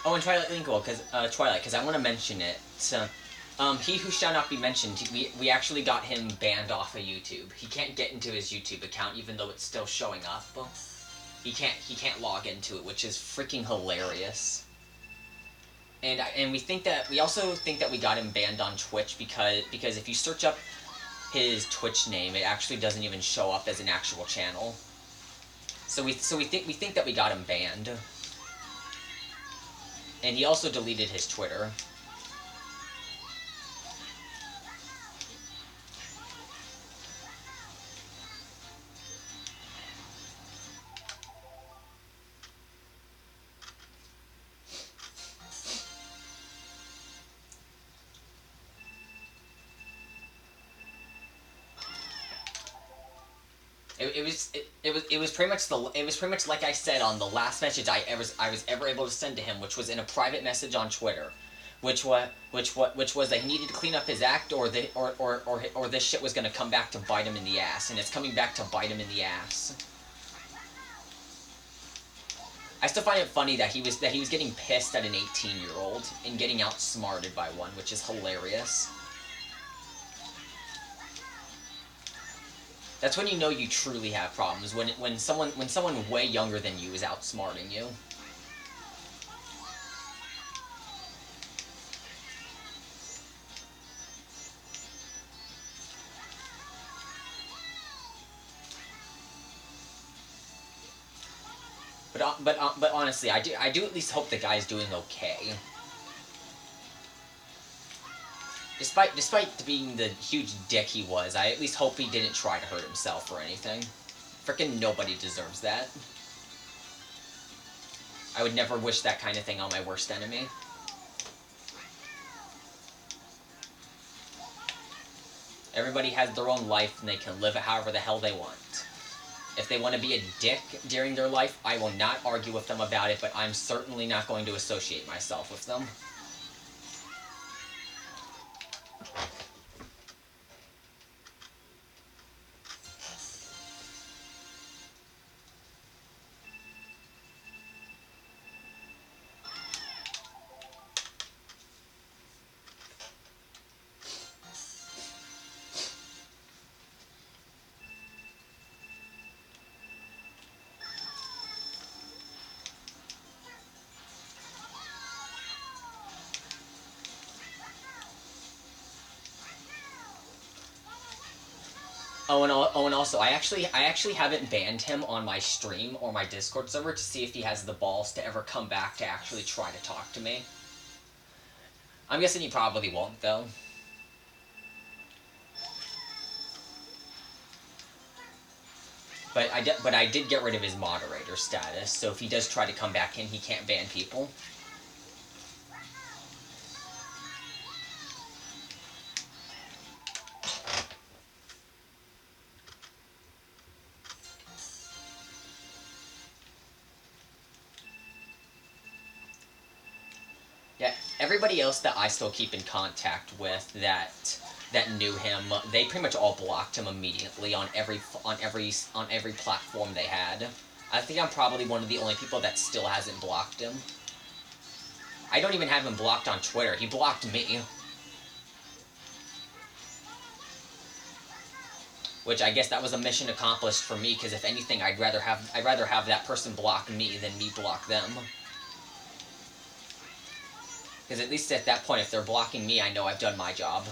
Speaker 1: Oh, and Twilight Lingual, because I want to mention it. He who shall not be mentioned, we actually got him banned off of YouTube. He can't get into his YouTube account, even though it's still showing up. He can't log into it, which is freaking hilarious. And we also think that we got him banned on Twitch because if you search up his Twitch name, it actually doesn't even show up as an actual channel. So we think that we got him banned. And he also deleted his Twitter. It was pretty much like I said on the last message I was ever able to send to him, which was in a private message on Twitter, which was that he needed to clean up his act, or this shit was gonna come back to bite him in the ass, and it's coming back to bite him in the ass. I still find it funny that he was getting pissed at an 18-year-old and getting outsmarted by one, which is hilarious. That's when you know you truly have problems, when someone way younger than you is outsmarting you. But honestly, I do at least hope the guy's doing okay. Despite being the huge dick he was, I at least hope he didn't try to hurt himself or anything. Frickin' nobody deserves that. I would never wish that kind of thing on my worst enemy. Everybody has their own life, and they can live it however the hell they want. If they want to be a dick during their life, I will not argue with them about it, but I'm certainly not going to associate myself with them. And also, I actually haven't banned him on my stream or my Discord server to see if he has the balls to ever come back to actually try to talk to me. I'm guessing he probably won't, though. But I did get rid of his moderator status, so if he does try to come back in, he can't ban people. Yeah, everybody else that I still keep in contact with that knew him, they pretty much all blocked him immediately on every platform they had. I think I'm probably one of the only people that still hasn't blocked him. I don't even have him blocked on Twitter. He blocked me. Which I guess that was a mission accomplished for me, because if anything, I'd rather have that person block me than me block them. Because at least at that point, if they're blocking me, I know I've done my job.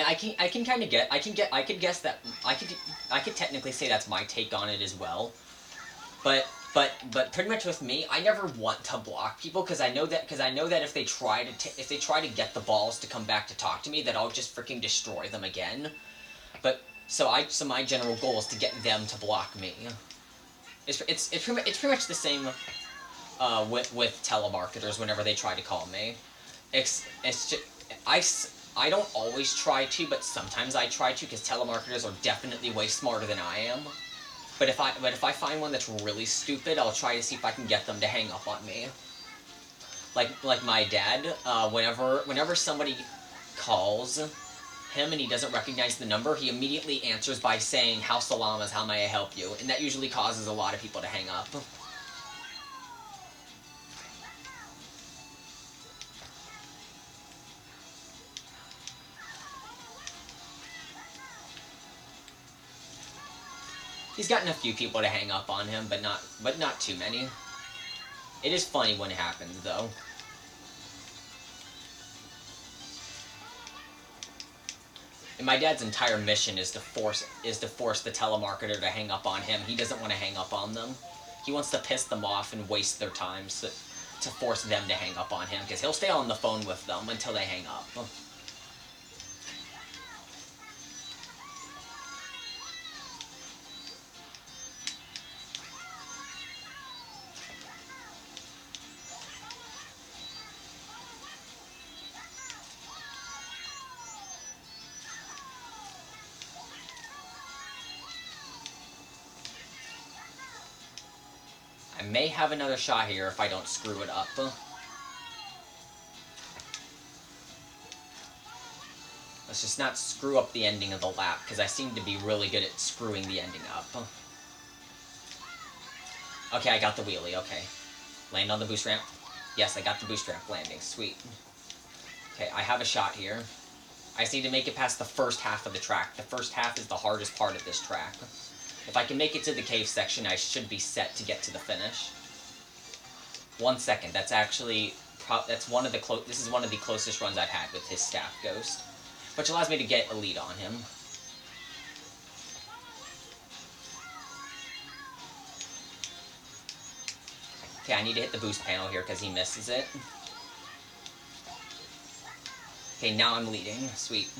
Speaker 1: And I can kind of I could guess that I could technically say that's my take on it as well. But pretty much with me, I never want to block people because I know that if they try to get the balls to come back to talk to me, that I'll just freaking destroy them again. But so my general goal is to get them to block me. It's pretty much the same with telemarketers whenever they try to call me. It's just I don't always try to, but sometimes I try to because telemarketers are definitely way smarter than I am. But if I find one that's really stupid, I'll try to see if I can get them to hang up on me. Like my dad, whenever somebody calls him and he doesn't recognize the number, he immediately answers by saying, "How salamas, how may I help you?" And that usually causes a lot of people to hang up. He's gotten a few people to hang up on him, but not too many. It is funny when it happens, though. And my dad's entire mission is to force the telemarketer to hang up on him. He doesn't want to hang up on them. He wants to piss them off and waste their time to force them to hang up on him, because he'll stay on the phone with them until they hang up. I may have another shot here if I don't screw it up. Let's just not screw up the ending of the lap, because I seem to be really good at screwing the ending up. Okay, I got the wheelie, okay. Land on the boost ramp. Yes, I got the boost ramp landing, sweet. Okay, I have a shot here. I just need to make it past the first half of the track. The first half is the hardest part of this track. If I can make it to the cave section, I should be set to get to the finish. 1 second. That's actually this is one of the closest runs I've had with his staff ghost, which allows me to get a lead on him. Okay, I need to hit the boost panel here because he misses it. Okay, now I'm leading. Sweet.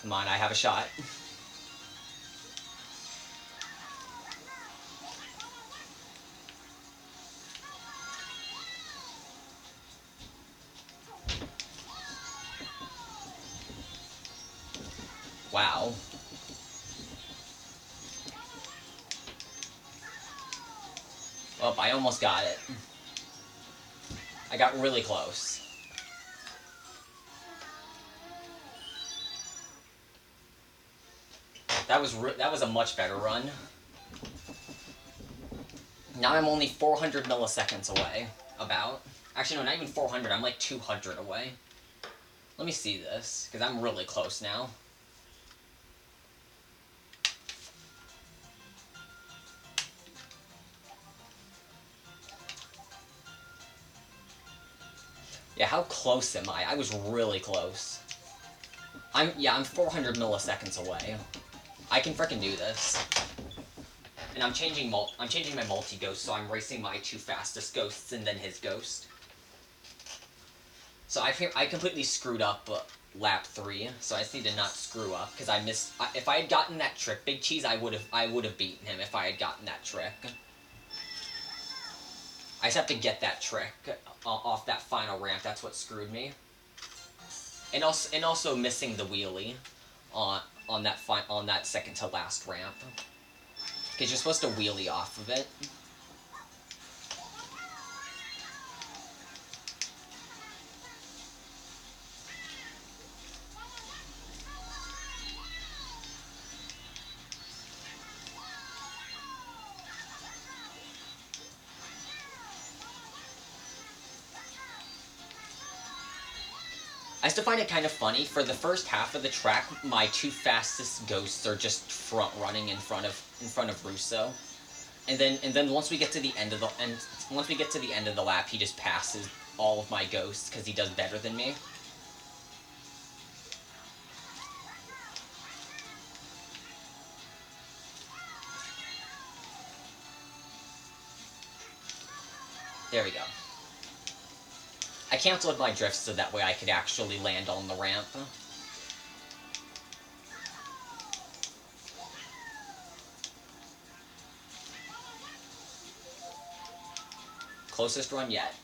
Speaker 1: Come on, I have a shot. Wow. Oh, I almost got it. I got really close. That was a much better run. Now I'm only 400 milliseconds away. About. Actually, no, not even 400. I'm like 200 away. Let me see this, because I'm really close now. Yeah, how close am I? I was really close. I'm 400 milliseconds away. I can frickin' do this. And I'm changing my multi-ghost, so I'm racing my 2 fastest ghosts and then his ghost. So I completely screwed up lap 3, so I just need to not screw up, because I missed. If I had gotten that trick, Big Cheese, I would have beaten him if I had gotten that trick. I just have to get that trick off that final ramp. That's what screwed me. And also missing the wheelie on that second to last ramp, because you're supposed to wheelie off of it. I still find it kind of funny. For the first half of the track, my two fastest ghosts are just front running in front of Russo, and then once we get to the end of the lap, he just passes all of my ghosts because he does better than me. There we go. I canceled my drift so that way I could actually land on the ramp. Closest run yet.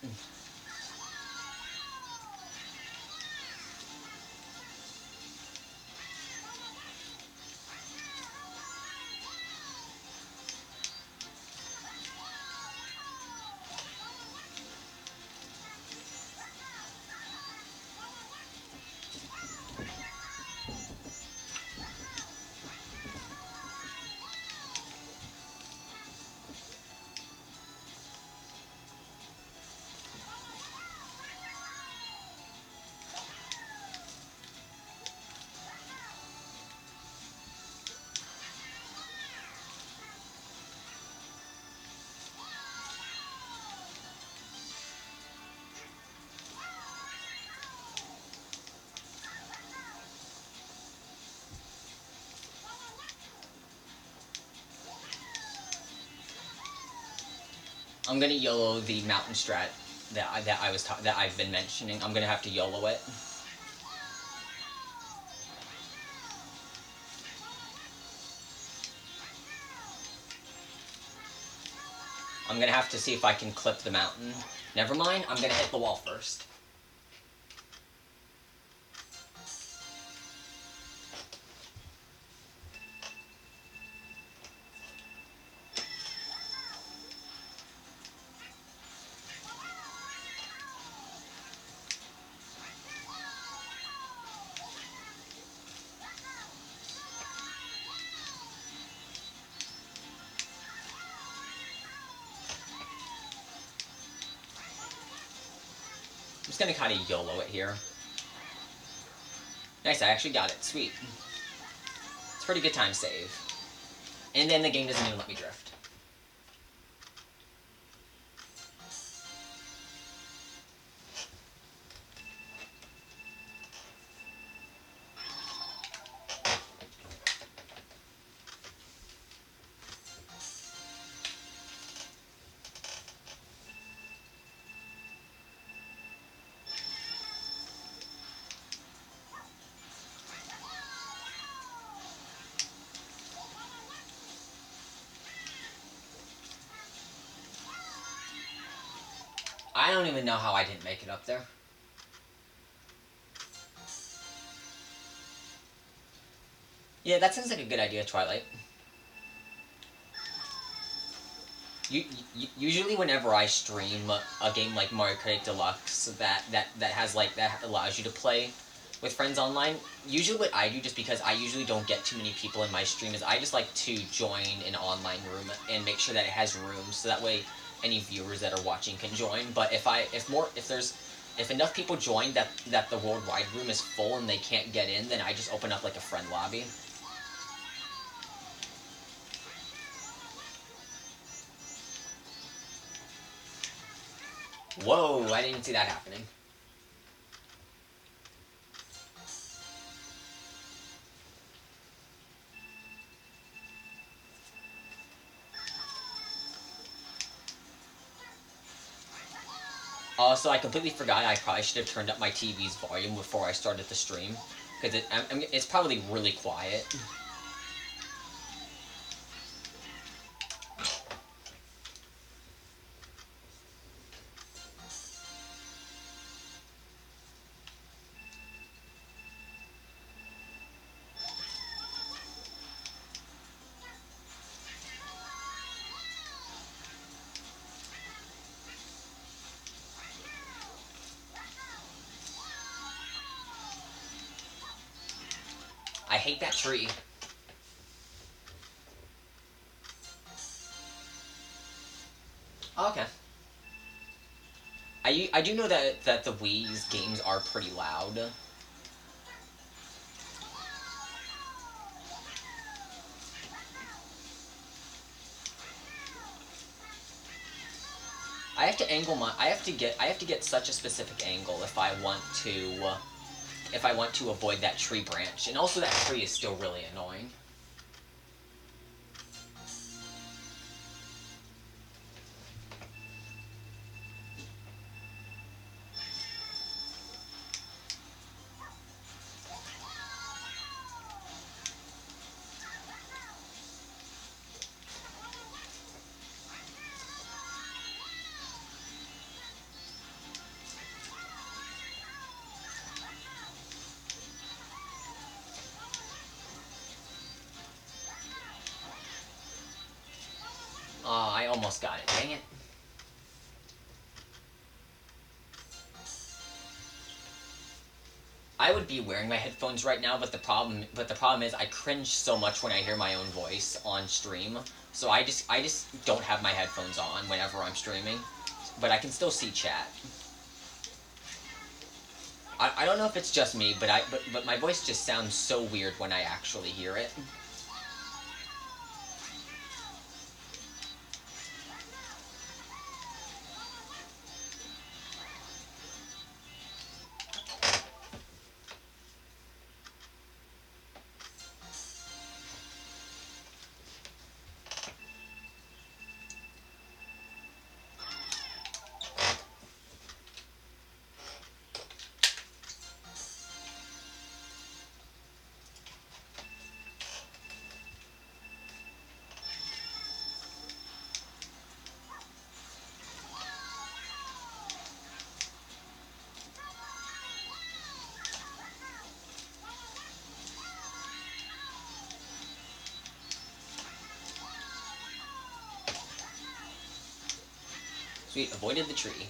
Speaker 1: I'm gonna YOLO the mountain strat that I've been mentioning. I'm gonna have to YOLO it. I'm gonna have to see if I can clip the mountain. Never mind, I'm gonna hit the wall first. I'm just gonna kind of YOLO it here. Nice, I actually got it. Sweet. It's a pretty good time save. And then the game doesn't even let me drift. I don't even know how I didn't make it up there. Yeah, that sounds like a good idea, Twilight. Usually whenever I stream a game like Mario Kart Deluxe that allows you to play with friends online, usually what I do, just because I usually don't get too many people in my stream, is I just like to join an online room and make sure that it has room, so that way any viewers that are watching can join. But if enough people join that the worldwide room is full and they can't get in, then I just open up like a friend lobby. Whoa, I didn't see that happening. Also, I completely forgot I probably should have turned up my TV's volume before I started the stream, because it's probably really quiet. I hate that tree. Oh, okay. I do know that the Wii's games are pretty loud. I have to angle my. I have to get such a specific angle if I want to. If I want to avoid that tree branch, and also that tree is still really annoying. I almost got it. Dang it. I would be wearing my headphones right now, but the problem is I cringe so much when I hear my own voice on stream. So I just don't have my headphones on whenever I'm streaming, but I can still see chat. I don't know if it's just me, but my voice just sounds so weird when I actually hear it. Sweet, avoided the tree.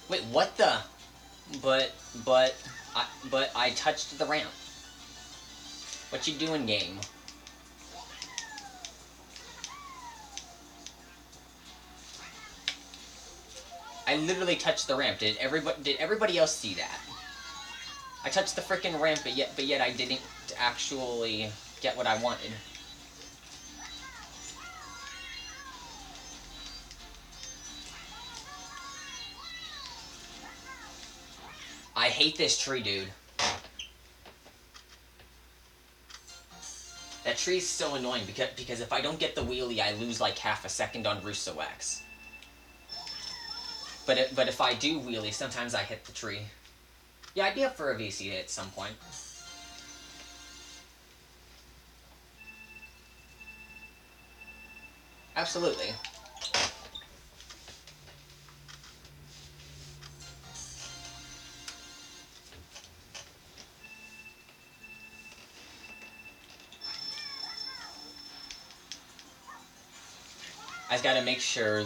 Speaker 1: Wait, what the? But I touched the ramp. What you doing, game? I literally touched the ramp. Did everybody else see that? I touched the frickin' ramp, but yet I didn't actually get what I wanted. I hate this tree, dude. That tree is so annoying because if I don't get the wheelie, I lose like half a second on Russo X. But if I do wheelie, sometimes I hit the tree. Yeah, I'd be up for a VC at some point. Absolutely. I just gotta make sure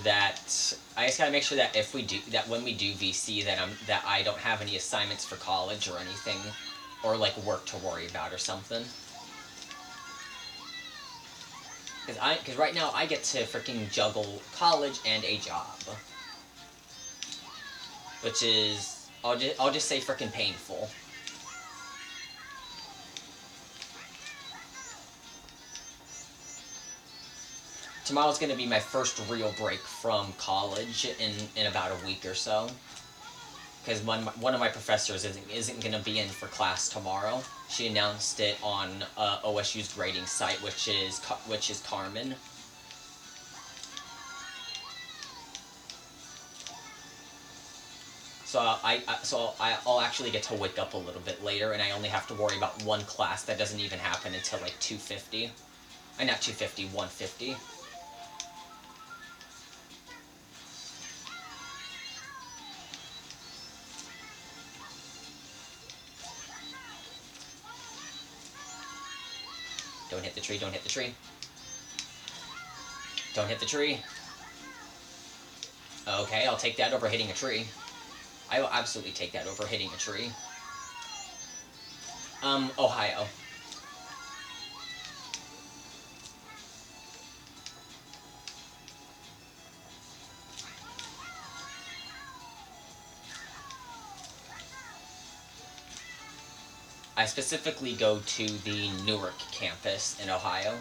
Speaker 1: that if we do that, when we do VC, that I don't have any assignments for college or anything, or like work to worry about or something. Because right now I get to freaking juggle college and a job, which is I'll just say freaking painful. Tomorrow's gonna be my first real break from college in about a week or so. Because one of my professors isn't gonna be in for class tomorrow. She announced it on OSU's grading site, which is Carmen. So I'll actually get to wake up a little bit later, and I only have to worry about one class that doesn't even happen until like 2:50. Not 2:50, 1:50. Don't hit the tree, don't hit the tree. Don't hit the tree. Okay, I'll take that over hitting a tree. I will absolutely take that over hitting a tree. Ohio. I specifically go to the Newark campus in Ohio.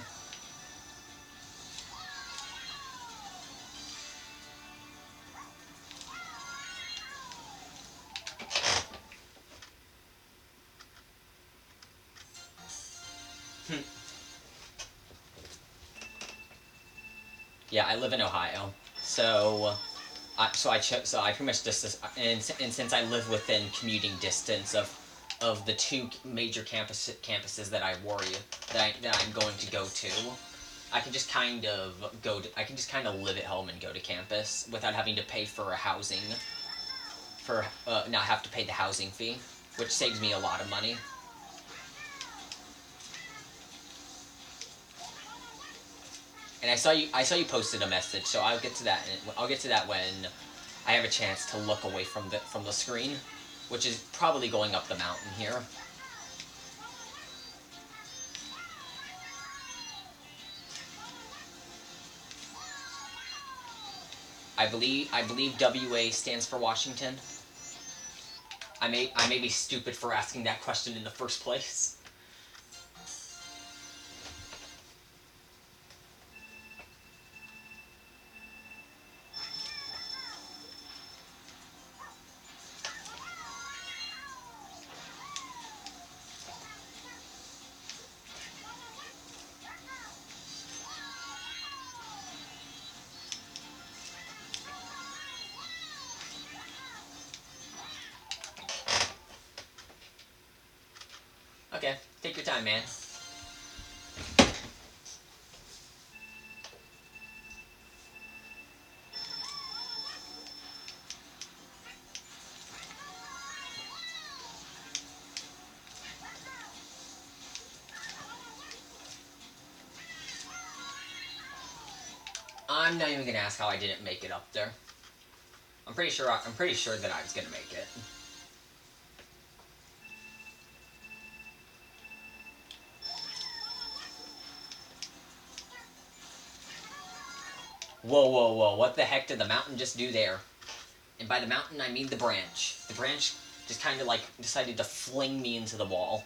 Speaker 1: Yeah, I live in Ohio, so I pretty much just and since I live within commuting distance of the two major campuses that I'm going to go to, I can just kind of I can just kind of live at home and go to campus without having to pay for a housing not have to pay the housing fee, which saves me a lot of money. And I saw you posted a message, so I'll get to that. I'll get to that when I have a chance to look away from the screen, which is probably going up the mountain here. I believe WA stands for Washington. I may be stupid for asking that question in the first place. Okay, take your time, man. I'm not even gonna ask how I didn't make it up there. I'm pretty sure that I was gonna make it. Whoa, whoa, whoa! What the heck did the mountain just do there? And by the mountain, I mean the branch. The branch just kind of like decided to fling me into the wall.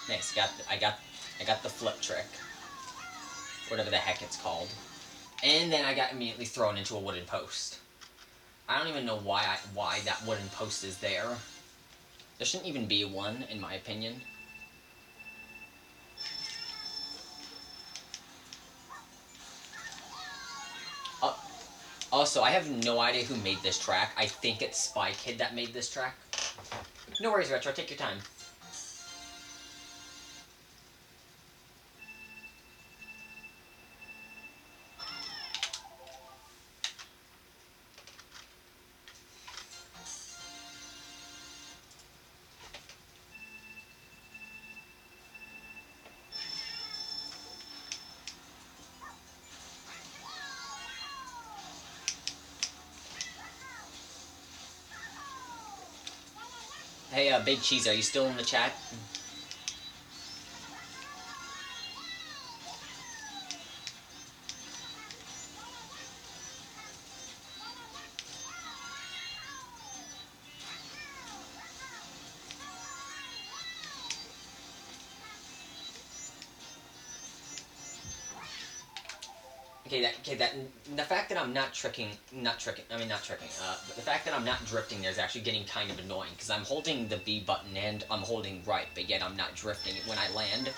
Speaker 1: Nice, I got the flip trick, whatever the heck it's called, and then I got immediately thrown into a wooden post. I don't even know why that wooden post is there. There shouldn't even be one, in my opinion. Uh, Also, I have no idea who made this track. I think it's Spy Kid that made this track. No worries, Retro. Take your time. Hey, Big Cheese, are you still in the chat? The fact that I'm not tricking, but the fact that I'm not drifting there is actually getting kind of annoying, because I'm holding the B button and I'm holding right, but yet I'm not drifting it when I land.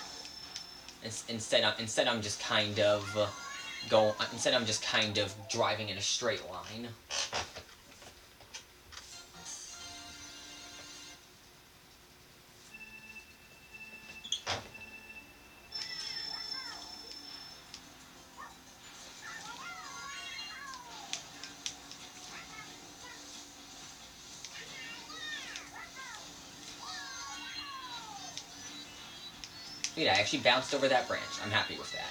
Speaker 1: Instead I'm just kind of driving in a straight line. Dude, I actually bounced over that branch. I'm happy with that.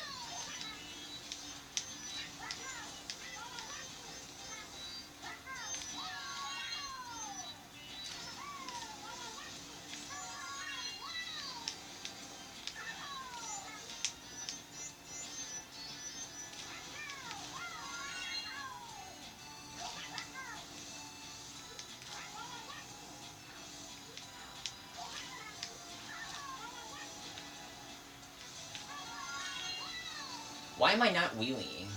Speaker 1: Why am I not wheeling?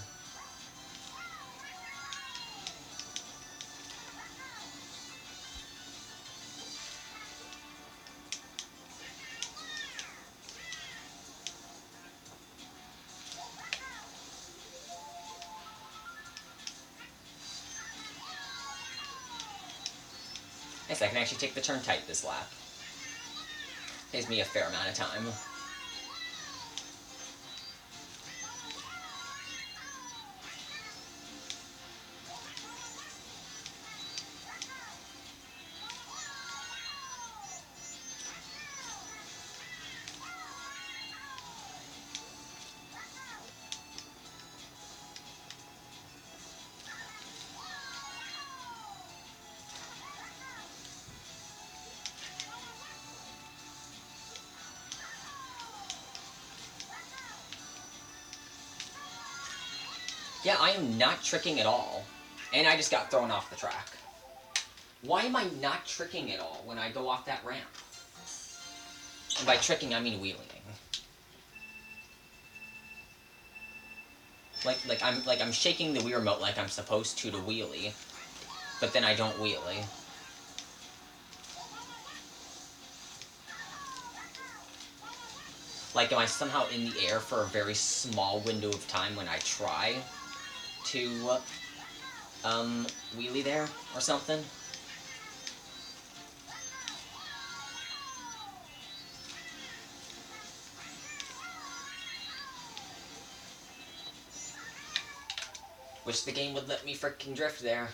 Speaker 1: Nice, I can actually take the turn tight this lap. Saves me a fair amount of time. Yeah, I am not tricking at all. And I just got thrown off the track. Why am I not tricking at all when I go off that ramp? And by tricking, I mean wheeling. Like I'm shaking the Wii remote like I'm supposed to wheelie, but then I don't wheelie. Like, am I somehow in the air for a very small window of time when I try to, wheelie there or something? Wish the game would let me frickin' drift there.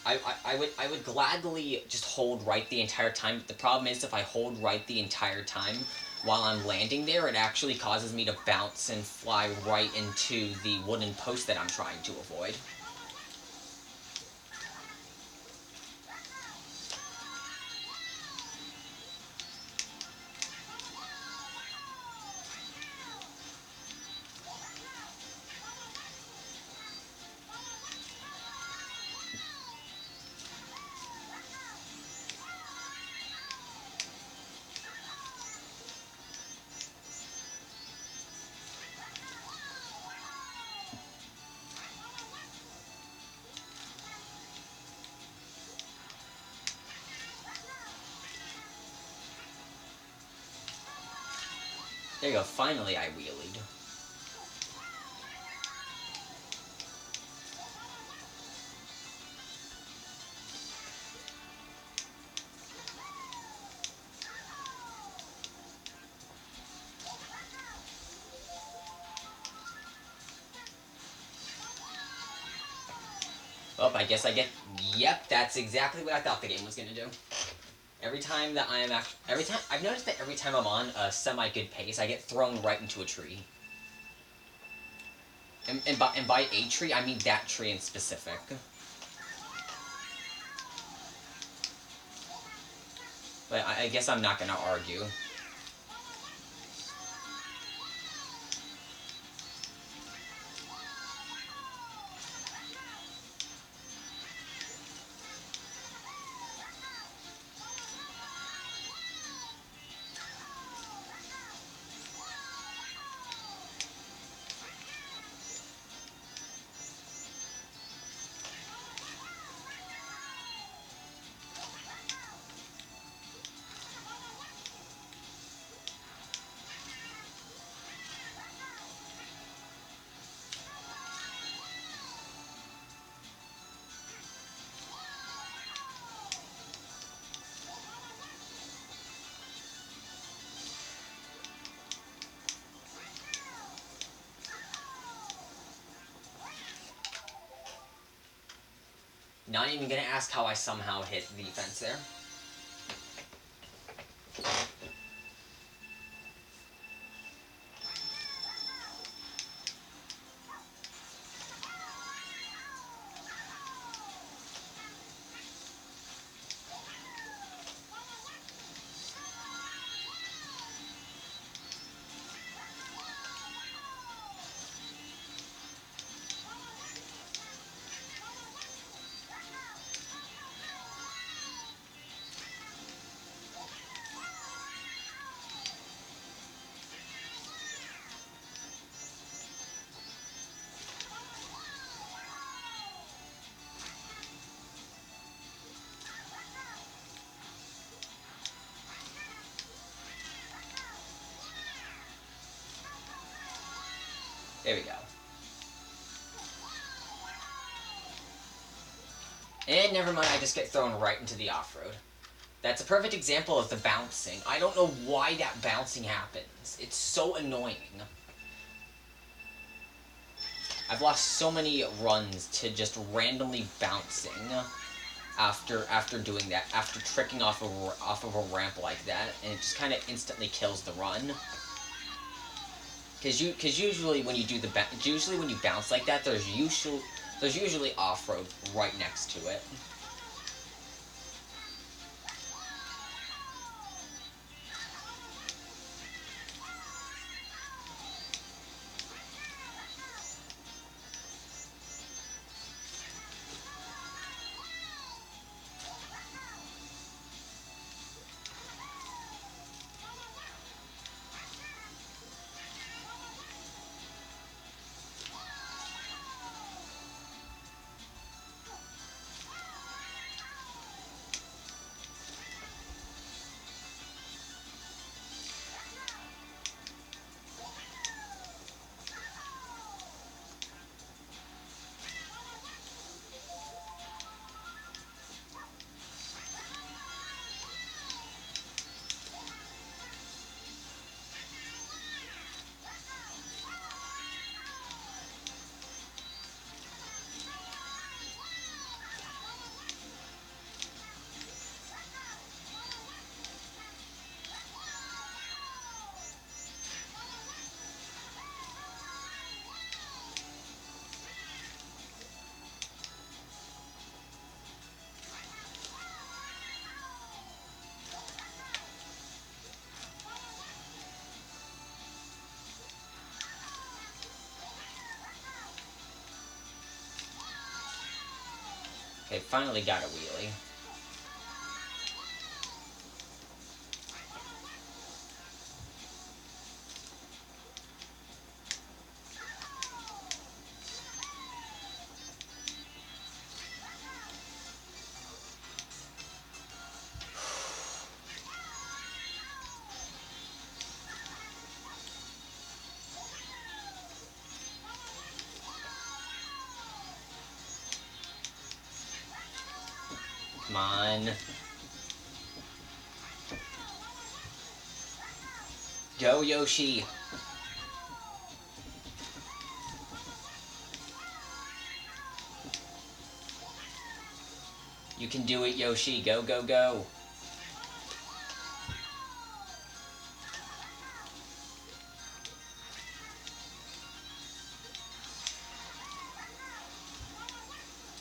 Speaker 1: I would gladly just hold right the entire time, but the problem is if I hold right the entire time while I'm landing there, it actually causes me to bounce and fly right into the wooden post that I'm trying to avoid. There you go, finally I wheelied. Well, I guess I get... Yep, that's exactly what I thought the game was gonna do. Every time that I am I've noticed that every time I'm on a semi-good pace, I get thrown right into a tree. And by a tree, I mean that tree in specific. But I guess I'm not gonna argue. Not even gonna ask how I somehow hit the fence there. There we go. And never mind, I just get thrown right into the off-road. That's a perfect example of the bouncing. I don't know why that bouncing happens. It's so annoying. I've lost so many runs to just randomly bouncing after doing that, after tricking off of a ramp like that, and it just kind of instantly kills the run. Because usually when you do when you bounce like that, there's usually off-road right next to it. Okay, finally got a wheelie. Come on. Go, Yoshi. You can do it, Yoshi. Go, go, go.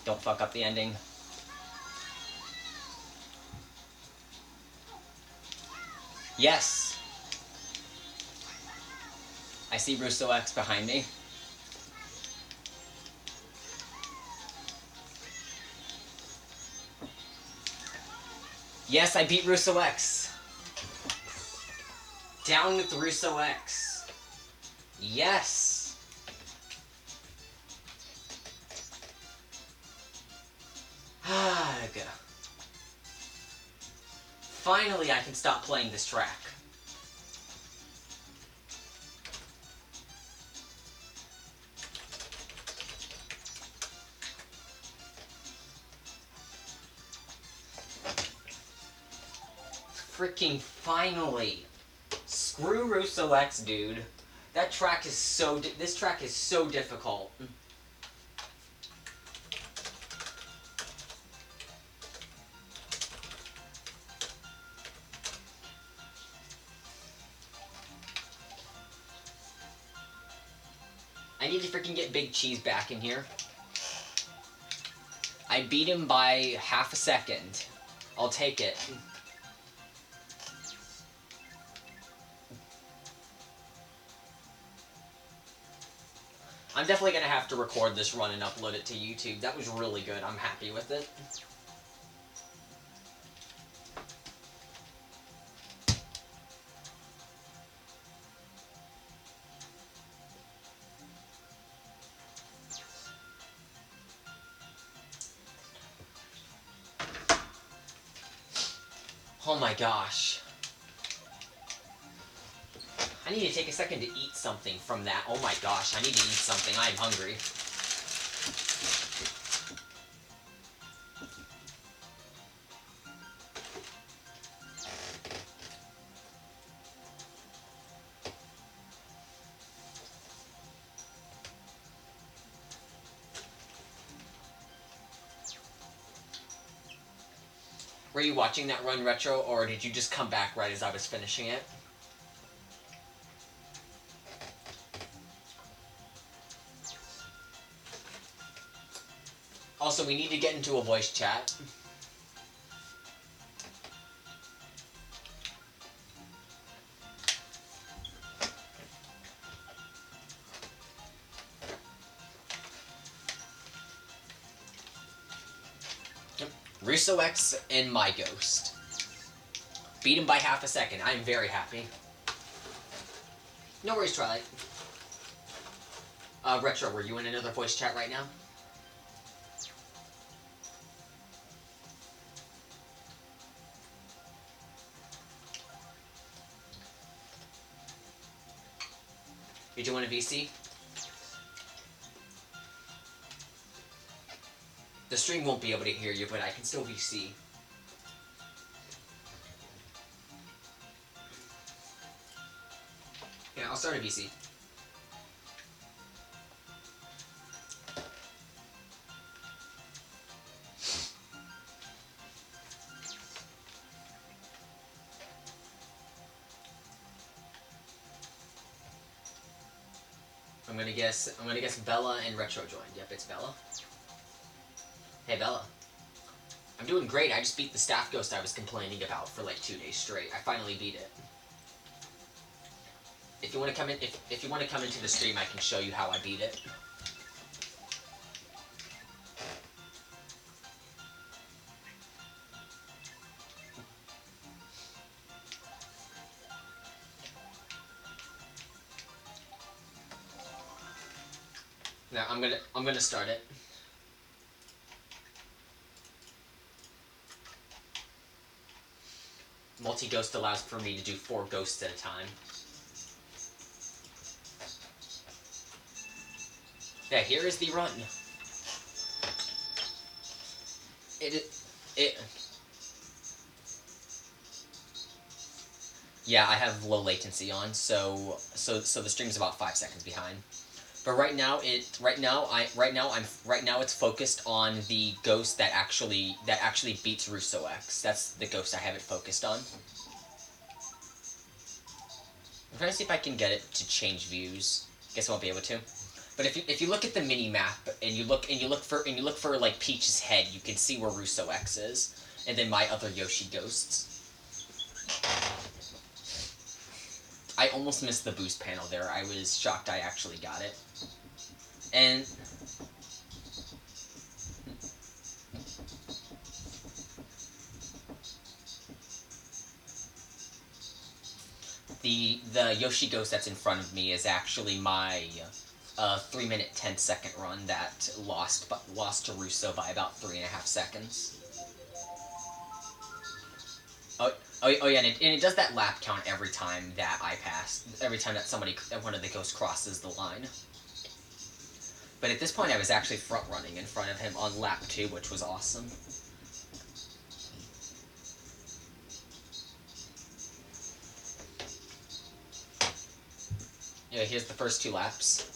Speaker 1: Don't fuck up the ending. Yes! I see Russo X behind me. Yes, I beat Russo X. Down with Russo X. Yes! Finally, I can stop playing this track. Freaking finally! Screw Russo X, dude. That track is this track is so difficult. I need to freaking get Big Cheese back in here. I beat him by half a second. I'll take it. I'm definitely going to have to record this run and upload it to YouTube. That was really good. I'm happy with it. Oh my gosh. I need to take a second to eat something from that. Oh my gosh, I need to eat something. I am hungry. Were you watching that run, Retro, or did you just come back right as I was finishing it? Also, we need to get into a voice chat. Russo X and my Ghost. Beat him by half a second. I am very happy. No worries, Twilight. Retro, were you in another voice chat right now? You doing a VC? The stream won't be able to hear you, but I can still VC. Yeah, I'll start a VC. I'm gonna guess Bella and Retro joined. Yep, it's Bella. Hey Bella. I'm doing great. I just beat the staff ghost I was complaining about for like 2 days straight. I finally beat it. If you want to come in, if you want to come into the stream, I can show you how I beat it. Now I'm gonna start it. Multi-ghost allows for me to do 4 ghosts at a time. Yeah, here is the run. Yeah, I have low latency on, so the stream's about 5 seconds behind. But right now it's focused on the ghost that actually beats Russo X. That's the ghost I have it focused on. I'm trying to see if I can get it to change views. Guess I won't be able to. But if you look at the mini map and you look for like Peach's head, you can see where Russo X is, and then my other Yoshi ghosts. I almost missed the boost panel there. I was shocked I actually got it. And the Yoshi ghost that's in front of me is actually my 3-minute 10-second run that lost to Russo by about 3.5 seconds. Oh yeah, and it does that lap count every time that I pass, every time that one of the ghosts crosses the line. But at this point, I was actually front-running in front of him on lap 2, which was awesome. Yeah, here's the first 2 laps.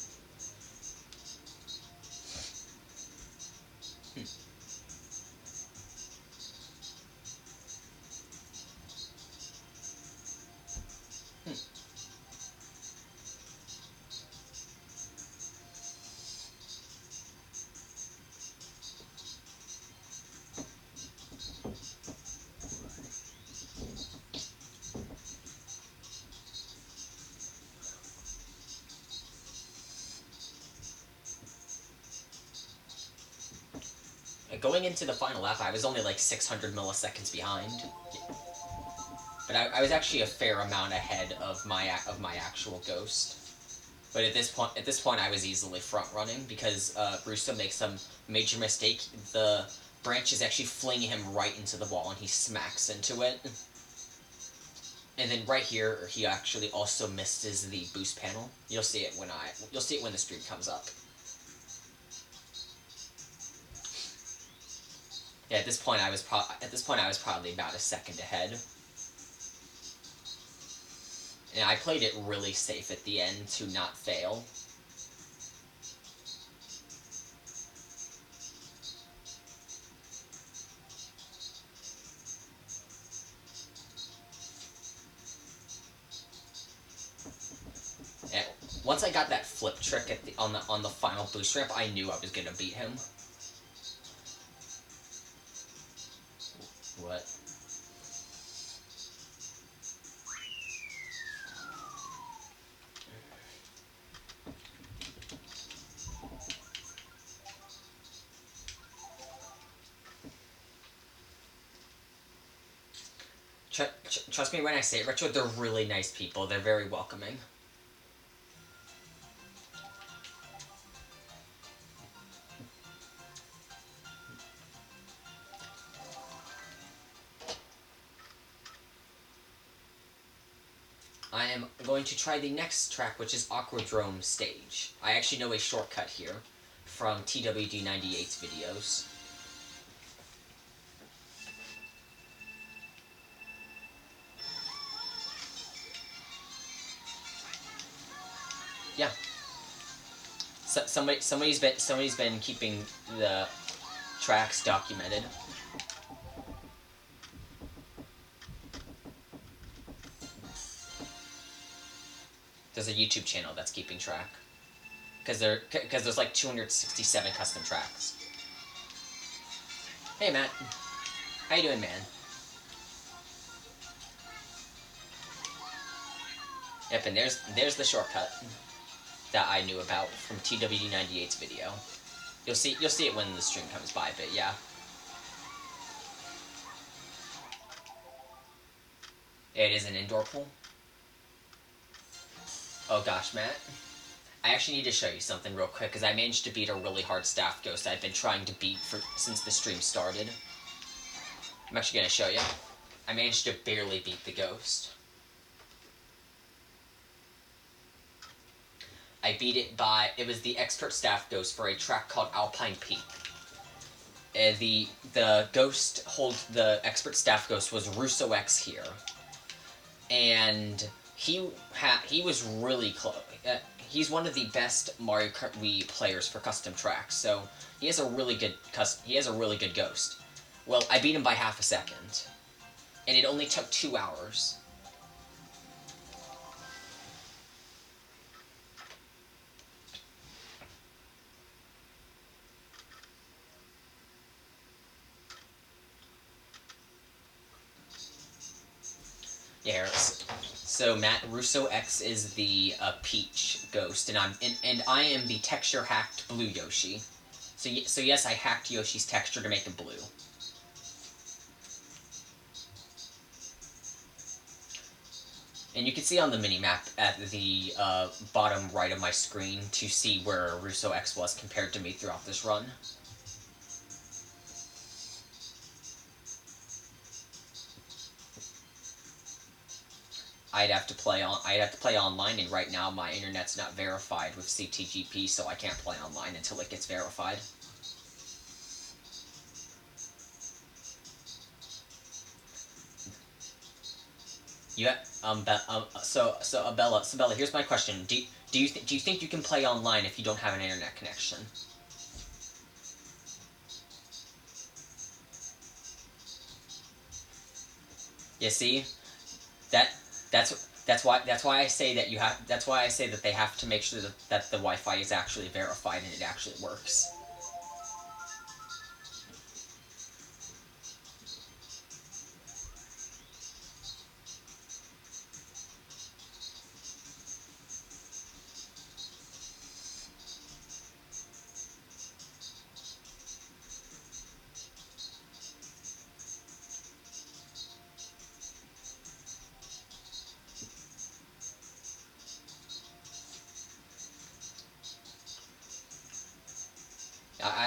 Speaker 1: Going into the final lap, I was only like 600 milliseconds behind. But I was actually a fair amount ahead of my actual ghost. But at this point, I was easily front running because Russo makes some major mistake. The branch is actually flinging him right into the wall, and he smacks into it. And then right here, he actually also misses the boost panel. You'll see it when the stream comes up. Yeah, at this point I was probably about a second ahead. And I played it really safe at the end to not fail. And once I got that flip trick on the final boost ramp, I knew I was gonna beat him. What? Trust me when I say it, Retro, they're really nice people. They're very welcoming. I am going to try the next track, which is Aquadrome Stage. I actually know a shortcut here from TWD98's videos. Yeah. So, somebody's been keeping the tracks documented. There's a YouTube channel that's keeping track. Because there's like 267 custom tracks. Hey Matt, how you doing, man? Yep, and there's the shortcut that I knew about from TWD98's video. You'll see it when the stream comes by, but yeah. It is an indoor pool. Oh gosh, Matt. I actually need to show you something real quick, because I managed to beat a really hard staff ghost I've been trying to beat since the stream started. I'm actually going to show you. I managed to barely beat the ghost. I beat it by... It was the expert staff ghost for a track called Alpine Peak. The ghost the expert staff ghost was Russo X here. And he was really close. He's one of the best Mario Kart Wii players for custom tracks, so he has a really good ghost. Well, I beat him by half a second, and it only took 2 hours. Yeah, so Matt, Russo X is the Peach ghost, and I am the texture hacked blue Yoshi. So yes, I hacked Yoshi's texture to make him blue. And you can see on the minimap at the bottom right of my screen to see where Russo X was compared to me throughout this run. I'd have to play online, and right now my internet's not verified with CTGP, so I can't play online until it gets verified. Yeah. So Abella, here's my question: Do you think you can play online if you don't have an internet connection? You see, that's why I say that they have to make sure that the Wi-Fi is actually verified and it actually works.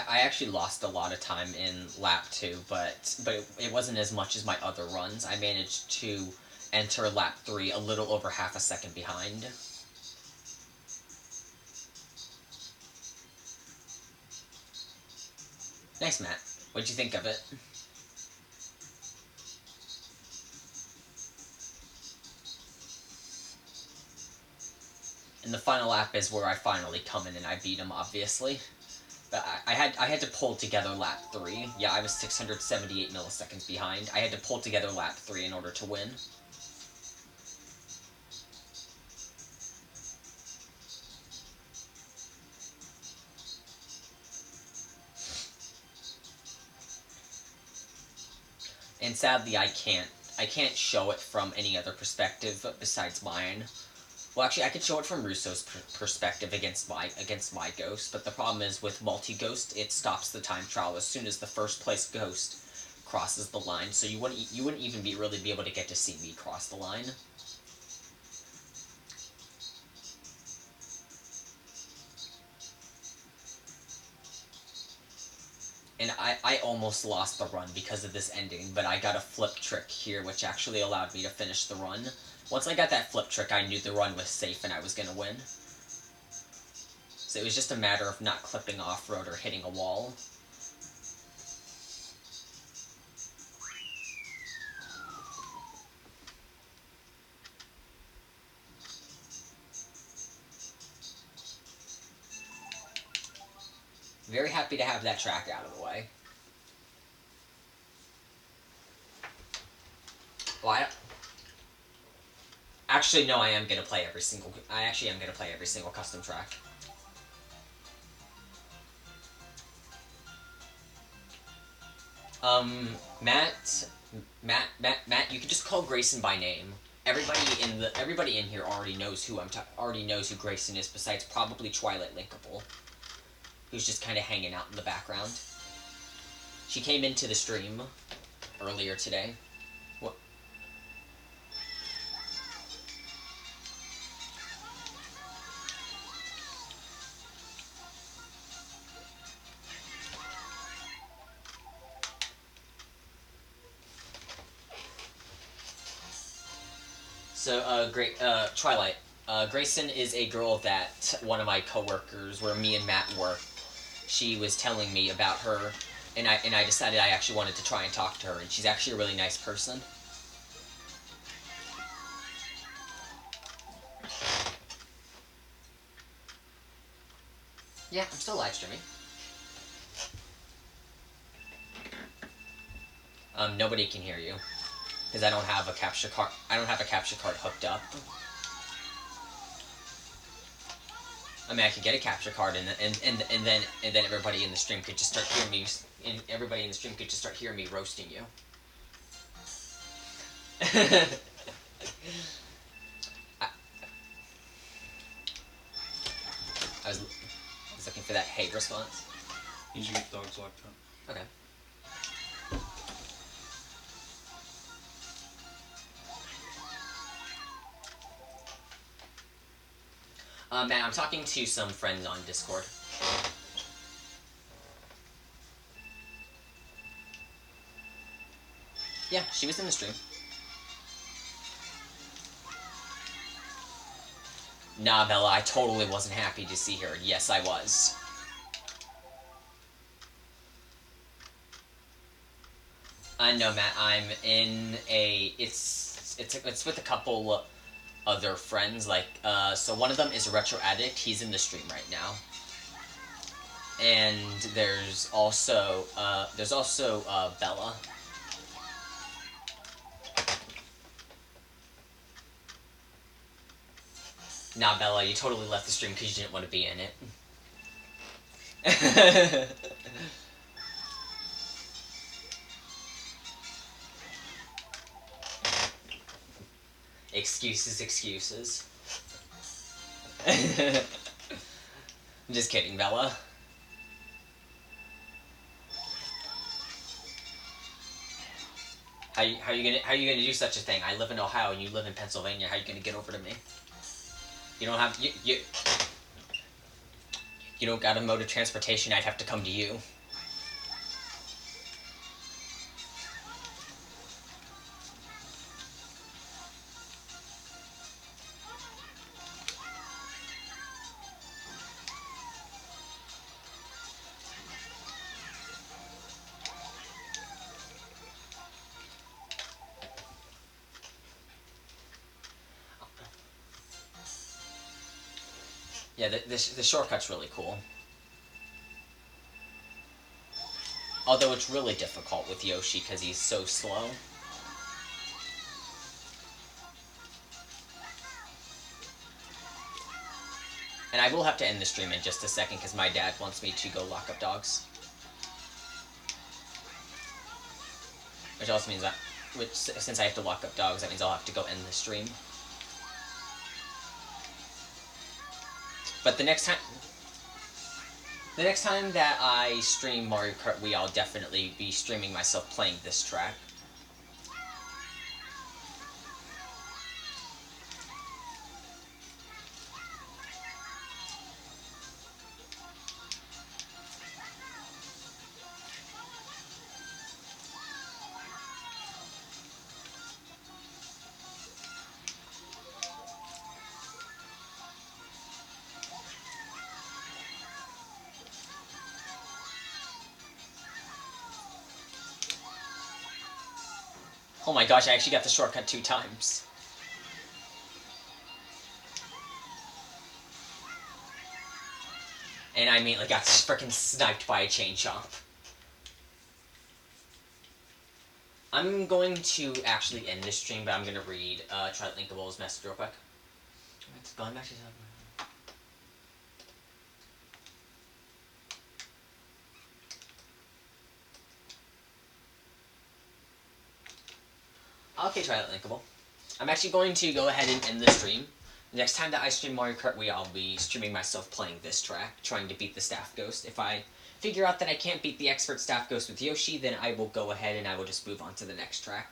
Speaker 1: I actually lost a lot of time in lap 2, but it wasn't as much as my other runs. I managed to enter lap 3 a little over half a second behind. Nice, Matt. What'd you think of it? And the final lap is where I finally come in and I beat him, obviously. But I had to pull together lap 3. Yeah, I was 678 milliseconds behind. I had to pull together lap 3 in order to win. And sadly, I can't show it from any other perspective besides mine. Well, actually, I could show it from Russo's perspective against my ghost, but the problem is with multi-ghost, it stops the time trial as soon as the first place ghost crosses the line, so you wouldn't even really be able to get to see me cross the line. And I almost lost the run because of this ending, but I got a flip trick here, which actually allowed me to finish the run. Once I got that flip trick, I knew the run was safe and I was going to win. So it was just a matter of not clipping off-road or hitting a wall. Very happy to have that track out of the way. Well, actually, no, I am going to play every single... I actually am going to play every single custom track. Matt, you can just call Grayson by name. Everybody in here already knows who Grayson is, besides probably Twilight Linkable, who's just kind of hanging out in the background. She came into the stream earlier today. What? So, Twilight. Grayson is a girl that one of my coworkers, where me and Matt work, she was telling me about her, and I decided I actually wanted to try and talk to her, and she's actually a really nice person. Yeah, I'm still live streaming. Nobody can hear you, because I don't have a capture card. I don't have a capture card hooked up. I mean, I could get a capture card, and then everybody in the stream could just start hearing me, and everybody in the stream could just start hearing me roasting you. I was looking for that hate response.
Speaker 2: You should get dogs locked up.
Speaker 1: Okay. Matt, I'm talking to some friends on Discord. Yeah, she was in the stream. Nah, Bella, I totally wasn't happy to see her. Yes, I was. No, Matt, I'm in a... It's with a couple other friends, like, so one of them is a Retro Addict. He's in the stream right now. And there's also Bella. Nah, Bella, you totally left the stream because you didn't want to be in it. Excuses. I'm just kidding, Bella. How you gonna do such a thing? I live in Ohio and you live in Pennsylvania. How you gonna get over to me? You don't have you don't got a mode of transportation. I'd have to come to you. Yeah, the shortcut's really cool. Although it's really difficult with Yoshi because he's so slow. And I will have to end the stream in just a second because my dad wants me to go lock up dogs. Which also means that, since I have to lock up dogs, that means I'll have to go end the stream. But the next time that I stream Mario Kart Wii, I'll definitely be streaming myself playing this track. Oh my gosh, I actually got the shortcut 2 times. And I immediately got freaking sniped by a chain chomp. I'm going to actually end this stream, but I'm going to read Try Linkable's message real quick. It's going back to Okay, Try Linkable. I'm actually going to go ahead and end the stream. The next time that I stream Mario Kart Wii, I'll be streaming myself playing this track, trying to beat the Staff Ghost. If I figure out that I can't beat the Expert Staff Ghost with Yoshi, then I will go ahead and I will just move on to the next track.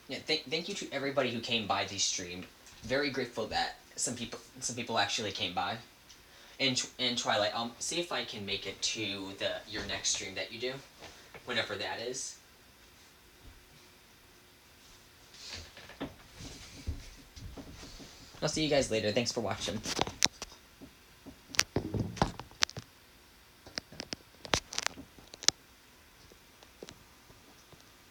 Speaker 1: Yeah, thank you to everybody who came by the stream. Very grateful that some people actually came by. And Twilight, I'll see if I can make it to your next stream that you do, whenever that is. I'll see you guys later. Thanks for watching.